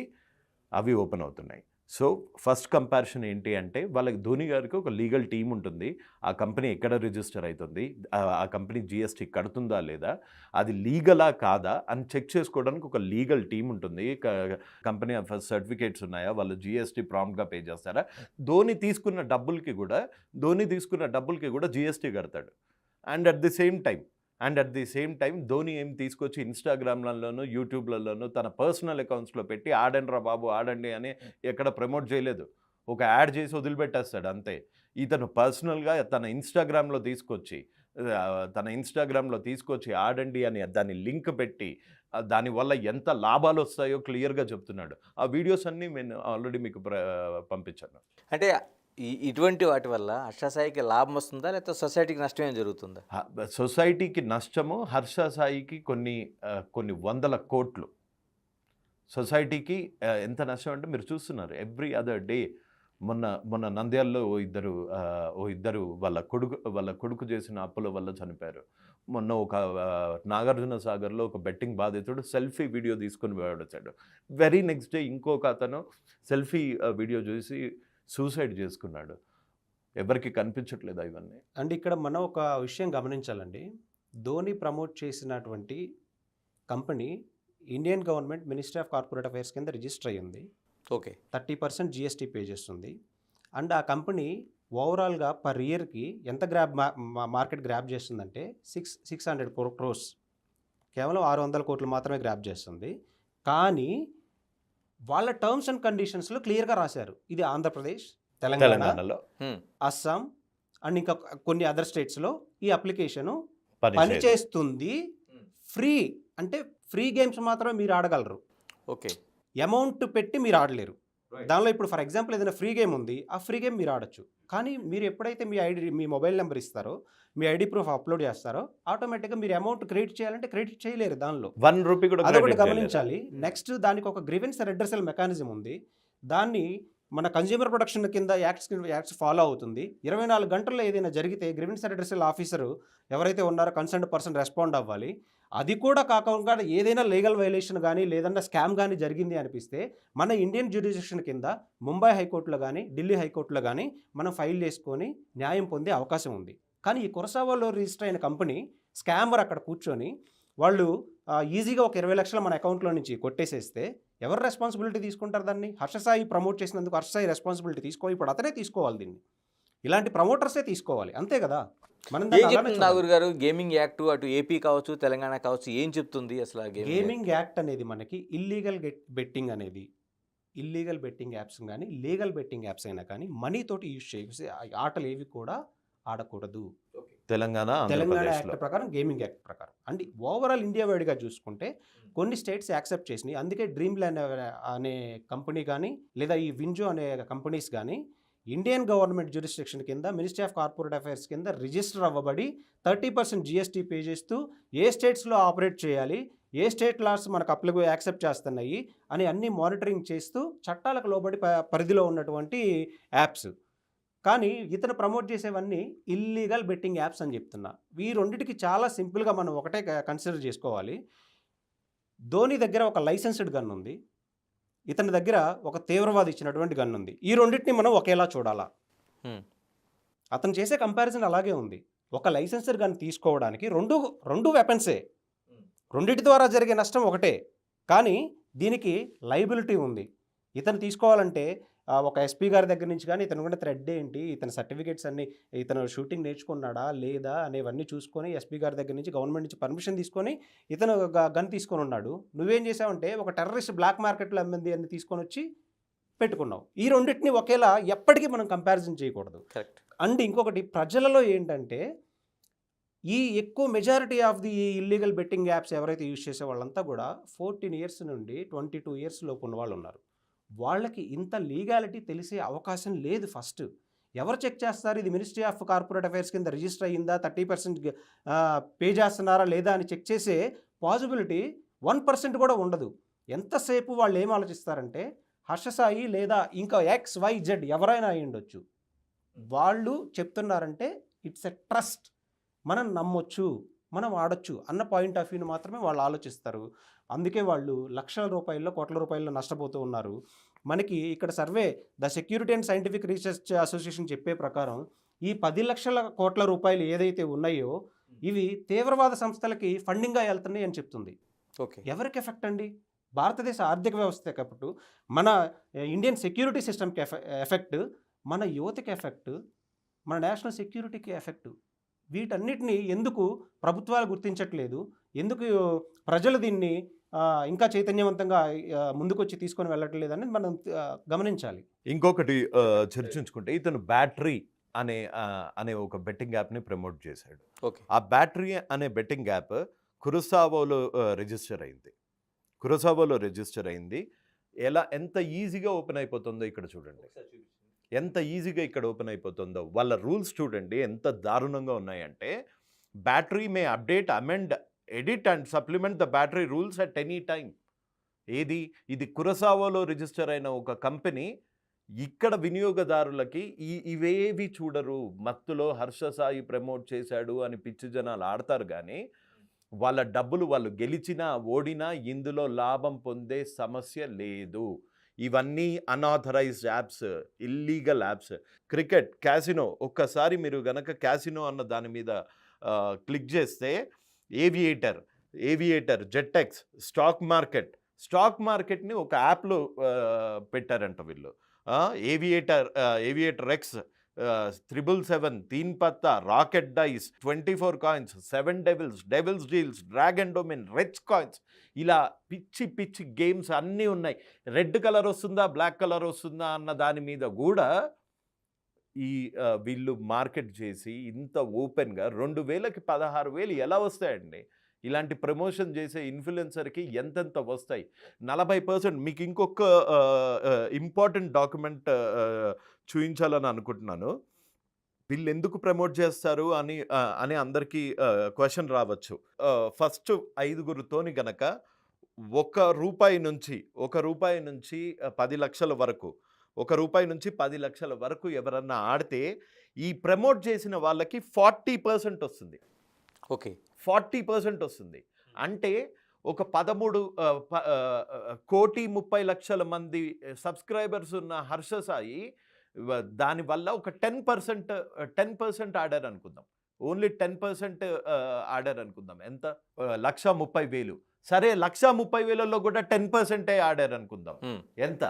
అవి ఓపెన్ అవుతున్నాయి. సో ఫస్ట్ కంపారిజన్ ఏంటి అంటే, వాళ్ళకి ధోని గారికి ఒక లీగల్ టీం ఉంటుంది, ఆ కంపెనీ ఎక్కడ రిజిస్టర్ అవుతుంది, ఆ కంపెనీ జిఎస్టీ కడుతుందా లేదా, అది లీగలా కాదా అని చెక్ చేసుకోవడానికి ఒక లీగల్ టీం ఉంటుంది. కంపెనీ ఫస్ట్ సర్టిఫికేట్స్ ఉన్నాయా, వాళ్ళు జిఎస్టీ ప్రాంప్ట్గా పే చేస్తారా, ధోని తీసుకున్న డబ్బులకి కూడా జిఎస్టీ కడతాడు. And at the same time Dhoni ఏం తీసుకొచ్చి ఇన్స్టాగ్రామ్లలోనూ యూట్యూబ్లలోనూ తన పర్సనల్ అకౌంట్స్లో పెట్టి ఆడండి రా బాబు ఆడండి అని ఎక్కడ ప్రమోట్ చేయలేదు. ఒక యాడ్ చేసి వదిలిపెట్టేస్తాడు అంతే. ఇతను పర్సనల్గా తన ఇన్స్టాగ్రామ్లో తీసుకొచ్చి ఆడండి అని దాన్ని లింక్ పెట్టి దానివల్ల ఎంత లాభాలు వస్తాయో క్లియర్గా చెప్తున్నాడు. ఆ వీడియోస్ అన్నీ నేను ఆల్రెడీ మీకు పంపించాను. అంటే ఇటువంటి వాటి వల్ల హర్ష సాయికి లాభం వస్తుందా, లేకపోతే సొసైటీకి నష్టం ఏం జరుగుతుందా? సొసైటీకి నష్టము, హర్ష సాయికి కొన్ని వందల కోట్లు. సొసైటీకి ఎంత నష్టం అంటే మీరు చూస్తున్నారు ఎవ్రీ అదర్ డే. మొన్న నంద్యాలలో ఓ ఇద్దరు వాళ్ళ కొడుకు చేసిన అప్పుల వల్ల చనిపోయారు. మొన్న ఒక నాగార్జున సాగర్లో ఒక బెట్టింగ్ బాధితుడు సెల్ఫీ వీడియో తీసుకొని వచ్చాడు. వెరీ నెక్స్ట్ డే ఇంకొక అతను సెల్ఫీ వీడియో చూసి సూసైడ్ చేసుకున్నాడు. ఎవరికి కనిపించట్లేదు ఇవన్నీ. అండ్ ఇక్కడ మనం ఒక విషయం గమనించాలండి. ధోని ప్రమోట్ చేసినటువంటి company Indian government ministry of corporate affairs కింద రిజిస్టర్ అయ్యింది. ఓకే. 30% జిఎస్టీ పే చేస్తుంది. అండ్ ఆ కంపెనీ ఓవరాల్గా పర్ ఇయర్కి ఎంత మార్కెట్ గ్రాప్ చేస్తుందంటే 600 crores, కేవలం 600 కోట్లు మాత్రమే గ్రాప్ చేస్తుంది. కానీ వాళ్ళ టర్మ్స్ అండ్ కండిషన్స్లో క్లియర్గా రాశారు, ఇది ఆంధ్రప్రదేశ్, తెలంగాణలో, అస్సాం అండ్ ఇంకా కొన్ని అదర్ స్టేట్స్లో ఈ అప్లికేషను పనిచేస్తుంది. ఫ్రీ అంటే ఫ్రీ గేమ్స్ మాత్రమే మీరు ఆడగలరు. ఓకే. అమౌంట్ పెట్టి మీరు ఆడలేరు. దానిలో ఇప్పుడు ఫర్ ఎగ్జాంపుల్ ఏదైనా ఫ్రీ గేమ్ ఉంది, ఆ ఫ్రీ గేమ్ మీరు ఆడొచ్చు. కానీ మీరు ఎప్పుడైతే మీ మొబైల్ నెంబర్ ఇస్తారో, మీ ఐడి ప్రూఫ్ అప్లోడ్ చేస్తారో, ఆటోమేటిక్గా మీరు అమౌంట్ క్రియేట్ చేయాలంటే క్రెడిట్ చేయలేరు దానిలో. ₹1 కూడా అదొకటి credit చేయలేరా? గమనించాలి. నెక్స్ట్ దానికి ఒక గ్రీవెన్స్ రెడ్రెసల్ మెకానిజం ఉంది. దాన్ని మన కన్జ్యూమర్ ప్రొటెక్షన్ కింద యాక్ట్స్ ఫాలో అవుతుంది. 24 గంటల్లో ఏదైనా జరిగితే గ్రీవెన్స్ రెడ్రెసల్ ఆఫీసరు ఎవరైతే ఉన్నారో కన్సర్న్డ్ పర్సన్ రెస్పాండ్ అవ్వాలి. అది కూడా కాకుండా ఏదైనా లీగల్ వైలేషన్ కానీ లేదన్నా స్కామ్ కానీ జరిగింది అనిపిస్తే మన ఇండియన్ జ్యూరిడిక్షన్ కింద ముంబై హైకోర్టులో కానీ ఢిల్లీ హైకోర్టులో కానీ మనం ఫైల్ చేసుకొని న్యాయం పొందే అవకాశం ఉంది. కానీ ఈ కురసావాలో రిజిస్టర్ అయిన కంపెనీ స్కామర్ అక్కడ కూర్చొని వాళ్ళు ఈజీగా ఒక 20 లక్షలు మన అకౌంట్లో నుంచి కొట్టేసేస్తే ఎవరు రెస్పాన్సిబిలిటీ తీసుకుంటారు దాన్ని? హర్షసాయి ప్రమోట్ చేసినందుకు హర్షసాయి రెస్పాన్సిబిలిటీ ఇప్పుడు అతనే తీసుకోవాలి దీన్ని. ఇలాంటి ప్రమోటర్సే తీసుకోవాలి, అంతే కదా. మనం ఏం చెప్తుంది నాగూర్ గారు? గేమింగ్ యాక్ట్ అటు ఏపీ కావచ్చు తెలంగాణ కావచ్చు ఏం చెప్తుంది అసలు? గేమింగ్ యాక్ట్ అనేది మనకి ఇల్లీగల్ బెట్టింగ్ అనేది, ఇల్లీగల్ బెట్టింగ్ యాప్స్ కానీ లీగల్ బెట్టింగ్ యాప్స్ అయినా కానీ మనీతోటి యూజ్ చేసి ఆటలు ఏవి కూడా ఆడకూడదు. తెలంగాణ యాక్ట్ ప్రకారం, గేమింగ్ యాక్ట్ ప్రకారం. అంటే ఓవరాల్ ఇండియా వైడ్గా చూసుకుంటే కొన్ని స్టేట్స్ యాక్సెప్ట్ చేసినాయి. అందుకే డ్రీమ్ ల్యాండ్ అనే కంపెనీ కానీ లేదా ఈ వింజో అనే కంపెనీస్ కానీ ఇండియన్ గవర్నమెంట్ జ్యూరిస్డిక్షన్ కింద మినిస్ట్రీ ఆఫ్ కార్పొరేట్ అఫైర్స్ కింద రిజిస్టర్ అవ్వబడి 30% GST పే చేస్తూ ఏ స్టేట్స్లో ఆపరేట్ చేయాలి, ఏ స్టేట్ లాస్ మనకు యాక్సెప్ట్ చేస్తున్నాయి అని అన్ని మానిటరింగ్ చేస్తూ చట్టాలకు లోబడి పరిధిలో ఉన్నటువంటి యాప్స్. కానీ ఇతను ప్రమోట్ చేసేవన్నీ ఇల్లీగల్ బెట్టింగ్ యాప్స్ అని చెప్తున్నా. ఈ రెండింటికి చాలా సింపుల్గా మనం ఒకటే కన్సిడర్ చేసుకోవాలి. ధోని దగ్గర ఒక లైసెన్స్డ్ గన్ ఉంది, ఇతని దగ్గర ఒక తీవ్రవాది ఇచ్చినటువంటి గన్ ఉంది. ఈ రెండింటిని మనం ఒకేలా చూడాలా? అతను చేసే కంపారిజన్ అలాగే ఉంది. ఒక లైసెన్స్డ్ గన్ తీసుకోవడానికి రెండు వెపన్సే, రెండింటి ద్వారా జరిగే నష్టం ఒకటే. కానీ దీనికి లైబిలిటీ ఉంది. ఇతను తీసుకోవాలంటే ఒక ఎస్పీ గారి దగ్గర నుంచి కానీ ఇతను కూడా థ్రెడ్ ఏంటి, ఇతని సర్టిఫికేట్స్ అన్ని, ఇతను షూటింగ్ నేర్చుకున్నాడా లేదా అనేవన్నీ చూసుకొని ఎస్పీ గారి దగ్గర నుంచి గవర్నమెంట్ నుంచి పర్మిషన్ తీసుకొని ఇతను గన్ తీసుకొని ఉన్నాడు. నువ్వేం చేసావంటే ఒక టెర్రరిస్ట్ బ్లాక్ మార్కెట్లో అమ్మింది అని తీసుకొని వచ్చి పెట్టుకున్నావు. ఈ రెండింటిని ఒకేలా ఎప్పటికీ మనం కంపారిజన్ చేయకూడదు. కరెక్ట్. అండ్ ఇంకొకటి, ప్రజలలో ఏంటంటే ఈ ఎక్కువ majority of the illegal betting apps ఎవరైతే యూజ్ చేసే వాళ్ళంతా కూడా 14 ఇయర్స్ నుండి 22 ఇయర్స్ లోపు ఉన్న వాళ్ళు ఉన్నారు. వాళ్ళకి ఇంత లీగాలిటీ తెలిసే అవకాశం లేదు. ఫస్ట్ ఎవరు చెక్ చేస్తారు ఇది మినిస్ట్రీ ఆఫ్ కార్పొరేట్ అఫైర్స్ కింద రిజిస్టర్ అయ్యిందా, 30% పే చేస్తున్నారా లేదా అని చెక్ చేసే పాసిబిలిటీ 1% కూడా ఉండదు. ఎంతసేపు వాళ్ళు ఏం ఆలోచిస్తారంటే హర్షసాయి లేదా ఇంకా XYZ ఎవరైనా అయి ఉండొచ్చు, వాళ్ళు చెప్తున్నారంటే ఇట్స్ ఎ ట్రస్ట్, మనం నమ్మొచ్చు, మనం ఆడొచ్చు అన్న పాయింట్ ఆఫ్ వ్యూని మాత్రమే వాళ్ళు ఆలోచిస్తారు. అందుకే వాళ్ళు లక్షల రూపాయల్లో కోట్ల రూపాయల్లో నష్టపోతూ ఉన్నారు. మనకి ఇక్కడ survey the security and scientific research association చెప్పే ప్రకారం ఈ 10 లక్షల కోట్ల రూపాయలు ఏదైతే ఉన్నాయో ఇవి తీవ్రవాద సంస్థలకి ఫండింగ్గా వెళ్తున్నాయి అని చెప్తుంది. ఓకే, ఎవరికి ఎఫెక్ట్ అండి? భారతదేశ ఆర్థిక వ్యవస్థ కాబట్టి మన ఇండియన్ సెక్యూరిటీ సిస్టమ్కి ఎఫెక్ట్, మన యువతకి ఎఫెక్ట్, మన నేషనల్ సెక్యూరిటీకి ఎఫెక్ట్. వీటన్నిటిని ఎందుకు ప్రభుత్వాలు గుర్తించట్లేదు? ఎందుకు ప్రజలు దీన్ని ఇంకా చైతన్యవంతంగా ముందుకొచ్చి తీసుకొని వెళ్ళట్లేదు అనేది మనం గమనించాలి. ఇంకొకటి చర్చించుకుంటే ఇతను బ్యాటరీ అనే ఒక బెట్టింగ్ యాప్ని ప్రమోట్ చేశాడు. ఓకే, ఆ బ్యాటరీ అనే బెట్టింగ్ యాప్ కురసావోలో రిజిస్టర్ అయింది. ఎంత ఈజీగా ఓపెన్ అయిపోతుందో ఇక్కడ చూడండి, ఎంత ఈజీగా ఇక్కడ ఓపెన్ అయిపోతుందో. వాళ్ళ రూల్స్ చూడండి ఎంత దారుణంగా ఉన్నాయంటే, battery May update, amend, edit and supplement the battery rules at any time. ఇది కురసావోలో రిజిస్టర్ అయిన ఒక కంపెనీ. ఇక్కడ వినియోగదారులకి ఇవేవి చూడరు. మత్తులో హర్షసాయి ప్రమోట్ చేశాడు అని పిచ్చి జనాలు ఆడతారు, కానీ వాళ్ళ డబ్బులు వాళ్ళు గెలిచినా ఓడినా ఇందులో లాభం పొందే సమస్య లేదు. ఇవన్నీ unauthorised apps, illegal apps. Cricket, casino, ఒక్కసారి మీరు గనక క్యాసినో అన్న దాని మీద క్లిక్ చేస్తే ఏవియేటర్, జెట్టెక్స్, స్టాక్ మార్కెట్ని ఒక యాప్లో పెట్టారంట వీళ్ళు. Aviator X, 777, Teen Patti, rocket dice, 24 coins, 7 devils deals, dragon domain, rich coins, ఇలా పిచ్చి గేమ్స్ అన్నీ ఉన్నాయి. రెడ్ కలర్ వస్తుందా బ్లాక్ కలర్ వస్తుందా అన్న దాని మీద కూడా వీళ్ళు మార్కెట్ చేసి ఇంత ఓపెన్గా 2000కి 16,000 ఎలా వస్తాయండి? ఇలాంటి ప్రమోషన్ చేసే ఇన్ఫ్లుయెన్సర్కి ఎంతెంత వస్తాయి. 40% మీకు ఇంకొక ఇంపార్టెంట్ డాక్యుమెంట్ చూపించాలని అనుకుంటున్నాను. వీళ్ళు ఎందుకు ప్రమోట్ చేస్తారు అని అందరికీ క్వశ్చన్ రావచ్చు. ఫస్ట్ 5గురితోని గనక రూపాయి నుంచి 10 లక్షల వరకు, రూపాయి నుంచి 10 లక్షల వరకు ఎవరన్నా ఆడితే ఈ ప్రమోట్ చేసిన వాళ్ళకి 40% వస్తుంది. ఓకే, 40% వస్తుంది. అంటే ఒక 13,30,00,000 మంది సబ్స్క్రైబర్స్ ఉన్న హర్ష సాయి దానివల్ల ఒక 10% ఆడారు అనుకుందాం. ఓన్లీ 10% ఆడారు అనుకుందాం. ఎంత? 1,30,000. సరే, 1,30,000లో కూడా 10% ఆడారు అనుకుందాం. ఎంత?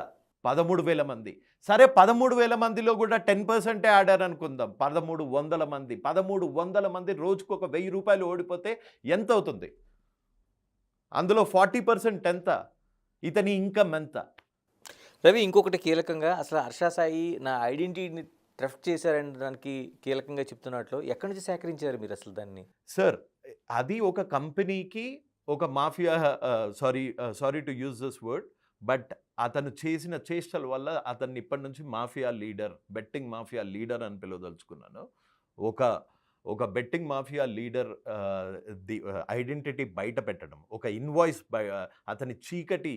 13,000 మంది. సరే, 13,000 మందిలో కూడా 10% ఆడారు అనుకుందాం. 1,300 మంది. 1,300 మంది రోజుకు ఒక 1,000 రూపాయలు ఓడిపోతే ఎంత అవుతుంది? అందులో 40% ఎంత? ఇతని ఇన్కమ్ ఎంత? రవి, ఇంకొకటి కీలకంగా అసలు హర్ష సాయి నా ఐడెంటిటీని థెఫ్ట్ చేశారని దానికి కీలకంగా చెప్తున్నట్లు ఎక్కడి నుంచి సేకరించారు మీరు అసలు దాన్ని? సార్, అది ఒక కంపెనీకి ఒక mafia, sorry to use this word, but అతను చేసిన చేష్టల వల్ల అతన్ని ఇప్పటి నుంచి mafia leader, betting mafia leader అని పిలవదలుచుకున్నాను. ఒక బెట్టింగ్ మాఫియా లీడర్ ఐడెంటిటీ బయట పెట్టడం, ఒక ఇన్వాయిస్ అతని చీకటి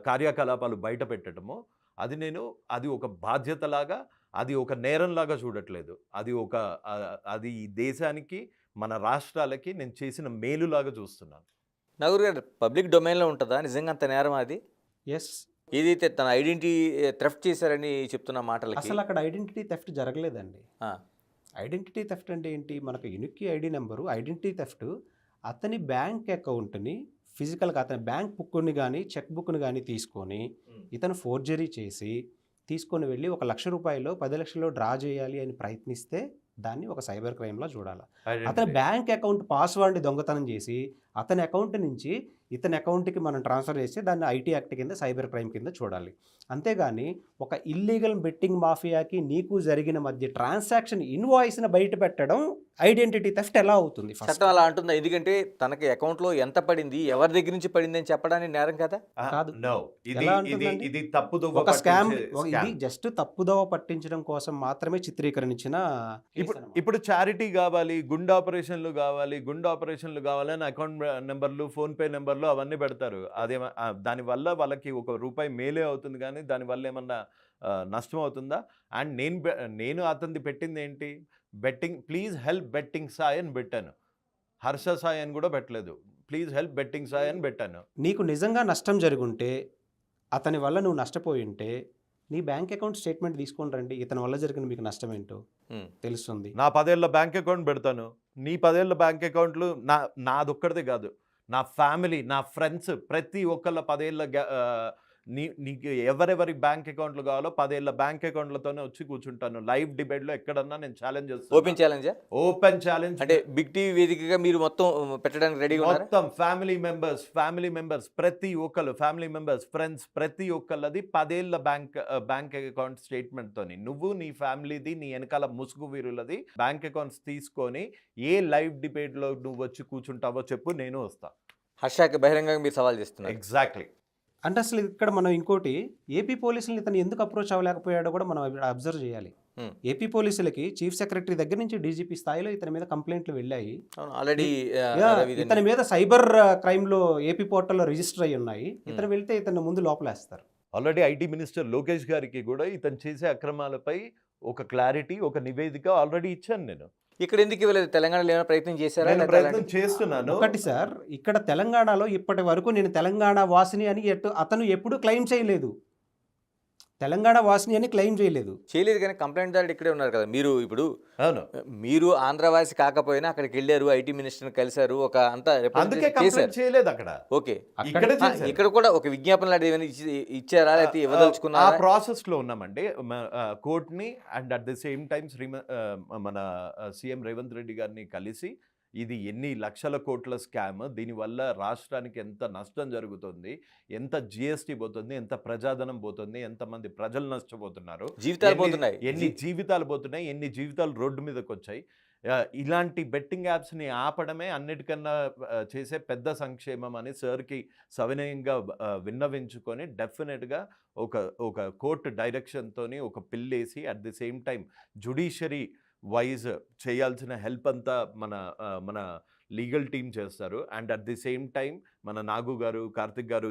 కార్యకలాపాలు బయట పెట్టడము, అది ఒక బాధ్యతలాగా, అది ఒక నేరంలాగా చూడట్లేదు. అది ఈ దేశానికి, మన రాష్ట్రాలకి నేను చేసిన మేలులాగా చూస్తున్నాను. నగరు గారు, పబ్లిక్ డొమైన్లో ఉంటుందా నిజంగా అంత నేరం అది? ఎస్. ఏదైతే తన ఐడెంటిటీ థెఫ్ట్ చేశారని చెప్తున్న మాటలకి అసలు అక్కడ ఐడెంటిటీ థెఫ్ట్ జరగలేదండి. ఐడెంటిటీ థెఫ్ట్ అంటే ఏంటి? మనకు unique ID number. Identity theft అతని బ్యాంక్ అకౌంట్ని ఫిజికల్గా, అతని బ్యాంక్ బుక్ని కానీ చెక్ బుక్ని కానీ తీసుకొని ఇతను ఫోర్జరీ చేసి తీసుకొని వెళ్ళి 1,00,000 రూపాయలు 10 లక్షల్లో డ్రా చేయాలి అని ప్రయత్నిస్తే దాన్ని ఒక సైబర్ క్రైమ్లా చూడాలి. అతని బ్యాంక్ అకౌంట్ పాస్వర్డ్ని దొంగతనం చేసి అతని అకౌంట్ నుంచి ఇతని అకౌంట్కి మనం ట్రాన్స్ఫర్ చేస్తే దాన్ని ఐటీ యాక్ట్ కింద, సైబర్ క్రైమ్ కింద చూడాలి. అంతేగాని ఒక ఇల్లీగల్ బెట్టింగ్ మాఫియాకి నీకు జరిగిన మధ్య ట్రాన్సాక్షన్ ఇన్వాయిస్ని బయట పెట్టడం ఐడెంటిటీ థెఫ్ట్ ఎలా అవుతుంది? చట్టం అలా అంటుందా? ఎందుకంటే తనకి అకౌంట్లో ఎంత పడింది, ఎవరి దగ్గర నుంచి పడింది అని చెప్పడానికి నేరం కదా? కాదు. ఎలా ఉంటుందండి? ఇది తప్పుదోవ, ఒక స్కామ్. ఇది జస్ట్ తప్పుదోవ పట్టించడం కోసం మాత్రమే చిత్రీకరించిన. ఇప్పుడు చారిటీ కావాలి, గుండె ఆపరేషన్లు కావాలని అకౌంట్ నెంబర్లు, ఫోన్పే నెంబర్లు అవన్నీ పెడతారు. దానివల్ల వాళ్ళకి ₹1 మేలే అవుతుంది, కానీ దానివల్ల ఏమన్నా నష్టం అవుతుందా? అండ్ నేను అతనిది పెట్టింది ఏంటి? Betting, please help betting Sai అని పెట్టాను. హర్ష సాయి అని కూడా పెట్టలేదు. ప్లీజ్ హెల్ప్ బెట్టింగ్ సాయి అని పెట్టాను. నీకు నిజంగా నష్టం జరుగుంటే, అతని వల్ల నువ్వు నష్టపోయి ఉంటే నీ బ్యాంక్ అకౌంట్ స్టేట్మెంట్ తీసుకొని రండి. ఇతని వల్ల జరిగిన మీకు నష్టం ఏంటో తెలుస్తుంది. నా 10 ఏళ్ళ బ్యాంక్ అకౌంట్ పెడతాను. నీ 10 ఏళ్ళ బ్యాంక్ అకౌంట్లు నాదొక్కడిదే కాదు, నా ఫ్యామిలీ, నా ఫ్రెండ్స్, ప్రతి ఒక్కళ్ళ 10 ఏళ్ళ నీకు ఎవరెవరి బ్యాంక్ అకౌంట్లు కావాలో 10 ఏళ్ళ బ్యాంక్ అకౌంట్లతోనే వచ్చి కూర్చుంటాను. లైవ్ డిబేట్లో ఎక్కడన్నా నేను ఛాలెంజ్ చేస్తాను. Open challenge. అంటే బిగ్ టీవీ వేదికగా మీరు మొత్తం పెట్టడానికి రెడీగా ఉన్నారు? మొత్తం ఫ్యామిలీ మెంబర్స్ ప్రతి ఒక్కళ్ళు, ఫ్యామిలీ మెంబర్స్, ఫ్రెండ్స్ ప్రతి ఒక్కళ్ళది 10 ఏళ్ళ బ్యాంక్ అకౌంట్ స్టేట్మెంట్ తోని, నువ్వు నీ ఫ్యామిలీది, నీ వెనకాల ముసుగు వీరులది బ్యాంక్ అకౌంట్స్ తీసుకొని ఏ లైవ్ డిబేట్ లో నువ్వు వచ్చి కూర్చుంటావో చెప్పు, నేను వస్తా. హర్షకి బహిరంగంగా మీరు సవాల్ చేస్తున్నారు. ఎగ్జాక్ట్లీ. అంటే అసలు ఇక్కడ మనం ఇంకోటి, ఏపీ పోలీసులు ఇతను ఎందుకు అప్రోచ్ అవ్వలేకపోయాడో కూడా మనం అబ్జర్వ్ చేయాలి. ఏపీ పోలీసులకి చీఫ్ సెక్రటరీ దగ్గర నుంచి డీజీపీ స్థాయిలో ఇతని మీద కంప్లైంట్లు వెళ్ళాయి. ఆల్రెడీ ఇతని మీద సైబర్ క్రైమ్ లో ఏపీ పోర్టల్లో రిజిస్టర్ అయ్యి ఉన్నాయి. ఇతను వెళ్తే ఇతను ముందు లోపలేస్తారు. ఆల్రెడీ ఐటీ మినిస్టర్ లోకేష్ గారికి కూడా ఇతను చేసే అక్రమాలపై ఒక క్లారిటీ, ఒక నివేదిక ఆల్రెడీ ఇచ్చాను నేను. ఇక్కడ ఎందుకు ఇవ్వలేదు? తెలంగాణలో ఏమైనా ప్రయత్నం చేశారా? ప్రయత్నం చేస్తున్నాను. ఒకటి సార్, ఇక్కడ తెలంగాణలో ఇప్పటి వరకు నేను తెలంగాణ వాసిని అని అతను ఎప్పుడు క్లెయిమ్ చేయలేదు. తెలంగాణ వాసిని అని క్లెయిమ్ చేయలేదు. కానీ కంప్లైంట్ దారుడు ఇక్కడే ఉన్నారు కదా. మీరు ఆంధ్రవాసి కాకపోయినా అక్కడికి వెళ్ళారు, ఐటీ మినిస్టర్ని కలిశారు, ఒక అంతా చేయలేదు అక్కడ. ఓకే, ఇక్కడ కూడా ఒక విజ్ఞాపన లాంటిది ఏమైనా ఇచ్చారా, లేకపోతే ఇవ్వదలుచుకున్నారా? ఆ ప్రాసెస్ లో ఉన్నామండి. కోర్టుని and at the same time మన సీఎం రేవంత్ రెడ్డి గారిని కలిసి, ఇది ఎన్ని లక్షల కోట్ల స్కామ్, దీనివల్ల రాష్ట్రానికి ఎంత నష్టం జరుగుతుంది, ఎంత జిఎస్టీ పోతుంది, ఎంత ప్రజాధనం పోతుంది, ఎంతమంది ప్రజలు నష్టపోతున్నారు, జీవితాలు పోతున్నాయి, ఎన్ని జీవితాలు పోతున్నాయి, ఎన్ని జీవితాలు రోడ్డు మీదకి వచ్చాయి, ఇలాంటి బెట్టింగ్ యాప్స్ని ఆపడమే అన్నిటికన్నా చేసే పెద్ద సంక్షేమం అని సార్కి సవినయంగా విన్నవించుకొని డెఫినెట్గా ఒక కోర్టు డైరెక్షన్తోని ఒక పిల్లేసి at the same time judiciary wise చేయాల్సిన హెల్ప్ అంతా మన లీగల్ టీమ్ చేస్తారు. And at the same time మన నాగు గారు, కార్తిక్ గారు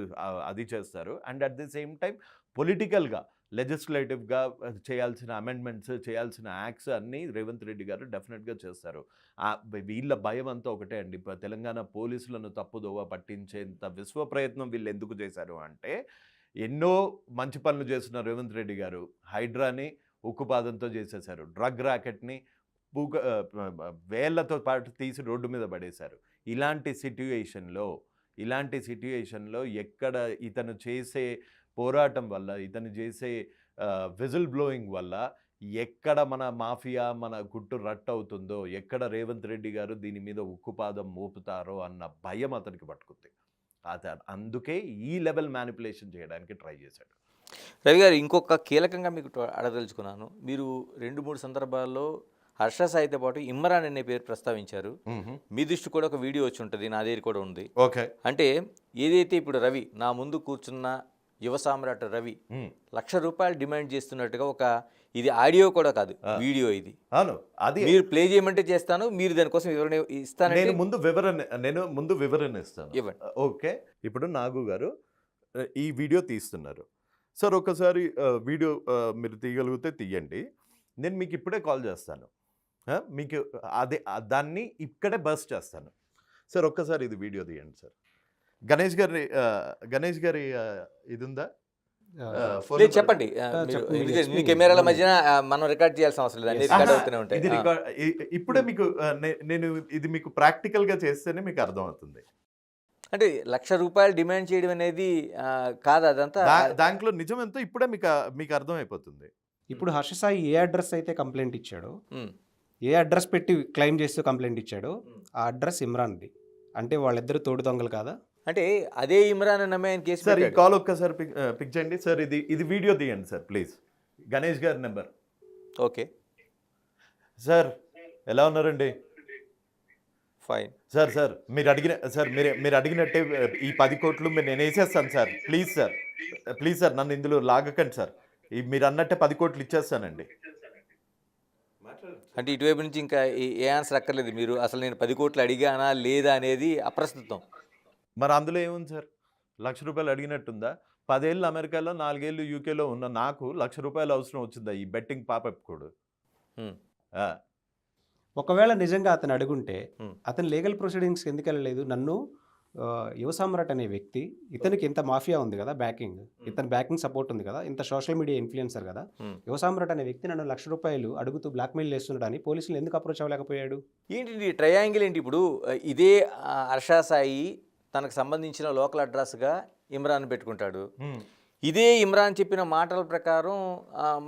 అది చేస్తారు. And at the same time పొలిటికల్గా లెజిస్లేటివ్గా చేయాల్సిన అమెండ్మెంట్స్, చేయాల్సిన యాక్ట్స్ అన్నీ రేవంత్ రెడ్డి గారు డెఫినెట్గా చేస్తారు. వీళ్ళ భయం అంతా ఒకటే అండి. తెలంగాణ పోలీసులను తప్పుదోవ పట్టించేంత విశ్వ ప్రయత్నం వీళ్ళు ఎందుకు చేశారు అంటే, ఎన్నో మంచి పనులు చేస్తున్న రేవంత్ రెడ్డి గారు హైడ్రాని ఉక్కుపాదంతో చేసేశారు. డ్రగ్ ర్యాకెట్ని వేళ్లతో పాటు తీసి రోడ్డు మీద పడేశారు. ఇలాంటి సిట్యుయేషన్లో ఎక్కడ ఇతను చేసే పోరాటం వల్ల, ఇతను చేసే విజిల్ బ్లోయింగ్ వల్ల ఎక్కడ మన మాఫియా మన గుట్టు రట్టు అవుతుందో, ఎక్కడ రేవంత్ రెడ్డి గారు దీని మీద ఉక్కుపాదం మోపుతారో అన్న భయం అతనికి పట్టుకుంది. అందుకే ఈ లెవెల్ మ్యానిపులేషన్ చేయడానికి ట్రై చేశాడు. రవి గారు, ఇంకొక కీలకంగా మీకు అడగదలుచుకున్నాను. మీరు 2-3 సందర్భాల్లో హర్ష సాయితో పాటు ఇమ్రాన్ అనే పేరు ప్రస్తావించారు. మీ దృష్టి కూడా ఒక వీడియో వచ్చి ఉంటుంది, నా దగ్గర కూడా ఉంది. ఓకే, అంటే ఏదైతే ఇప్పుడు రవి నా ముందు కూర్చున్న యువ సామ్రాట్ రవి ₹1,00,000 డిమాండ్ చేస్తున్నట్టుగా ఇది ఆడియో కూడా కాదు, వీడియో ఇది. అవును, అది మీరు ప్లే చేయమంటే చేస్తాను, మీరు దానికోసం వివరణ ఇస్తాను. నేను ముందు వివరణ ఇస్తాను. ఇవ్వండి. ఓకే, ఇప్పుడు నాగు గారు ఈ వీడియో తీస్తున్నారు. సార్ ఒకసారి వీడియో మీరు తీయగలిగితే తీయండి. నేను మీకు ఇప్పుడే కాల్ చేస్తాను. మీకు దాన్ని ఇక్కడే బస్ చేస్తాను. సార్ ఒక్కసారి ఇది వీడియో తీయండి సార్. గణేష్ గారి ఇది ఉందా? చెప్పండి. మీ కెమెరాల మధ్యన మనం రికార్డ్ చేయాల్సిన అవసరం లేదు, రికార్డ్ అవుతూనే ఉంటాయి. ఇప్పుడే మీకు నేను ఇది మీకు ప్రాక్టికల్గా చేస్తేనే మీకు అర్థమవుతుంది. అంటే ₹1,00,000 డిమాండ్ చేయడం అనేది కాదు, అదంతా దాంట్లో నిజం ఎంతో ఇప్పుడే మీకు అర్థమైపోతుంది. ఇప్పుడు హర్ష సాయి ఏ అడ్రస్ అయితే కంప్లైంట్ ఇచ్చాడో, ఏ అడ్రస్ పెట్టి క్లెయిమ్ చేస్తూ కంప్లైంట్ ఇచ్చాడో ఆ అడ్రస్ ఇమ్రాన్ది. అంటే వాళ్ళిద్దరు తోడు దొంగలు కాదా? అంటే అదే ఇమ్రాన్ నమ్మే ఆయన కేసు. సార్ ఈ కాల్ ఒక్కసారి పిక్ చేయండి సార్. ఇది వీడియో తీయండి సార్ ప్లీజ్. గణేష్ గారి నెంబర్. ఓకే సార్, ఎలా ఉన్నారండి? ఫైన్ సార్ మీరు అడిగినట్టే ఈ 10 కోట్లు నేను వేసేస్తాను సార్. ప్లీజ్ సార్ నన్ను ఇందులో లాగకండి సార్. మీరు అన్నట్టే 10 కోట్లు ఇచ్చేస్తానండి. అంటే ఇటువైపు నుంచి ఇంకా ఏ ఆన్సర్ అక్కర్లేదు. మీరు అసలు నేను 10 కోట్లు అడిగానా లేదా అనేది అప్రస్తుతం. మరి అందులో ఏముంది సార్? ₹1,00,000 అడిగినట్టుందా? 10 ఏళ్ళు అమెరికాలో, 4 ఏళ్ళు యూకేలో ఉన్న నాకు ₹1,00,000 అవసరం వచ్చిందా ఈ బెట్టింగ్ పాపప్పుడు? ఒకవేళ నిజంగా అతను అడుగుంటే అతను లీగల్ ప్రొసీడింగ్స్కి ఎందుకు వెళ్ళలేదు? నన్ను యువ సామ్రాట్ అనే వ్యక్తి, ఇతనికి ఇంత మాఫియా ఉంది కదా, ఇతని బ్యాకింగ్ సపోర్ట్ ఉంది కదా, ఇంత సోషల్ మీడియా ఇన్ఫ్లుయెన్సర్ కదా, యువ సామ్రాట్ అనే వ్యక్తి నన్ను ₹1,00,000 అడుగుతూ బ్లాక్మెయిల్ చేస్తున్నాడని పోలీసులు ఎందుకు అప్రోచ్ అవ్వలేకపోయాడు? ఏంటి ట్రయాంగిల్ ఏంటి? ఇప్పుడు ఇదే హర్ష సాయి తనకు సంబంధించిన లోకల్ అడ్రస్గా ఇమ్రాన్ పెట్టుకుంటాడు. ఇదే ఇమ్రాన్ చెప్పిన మాటల ప్రకారం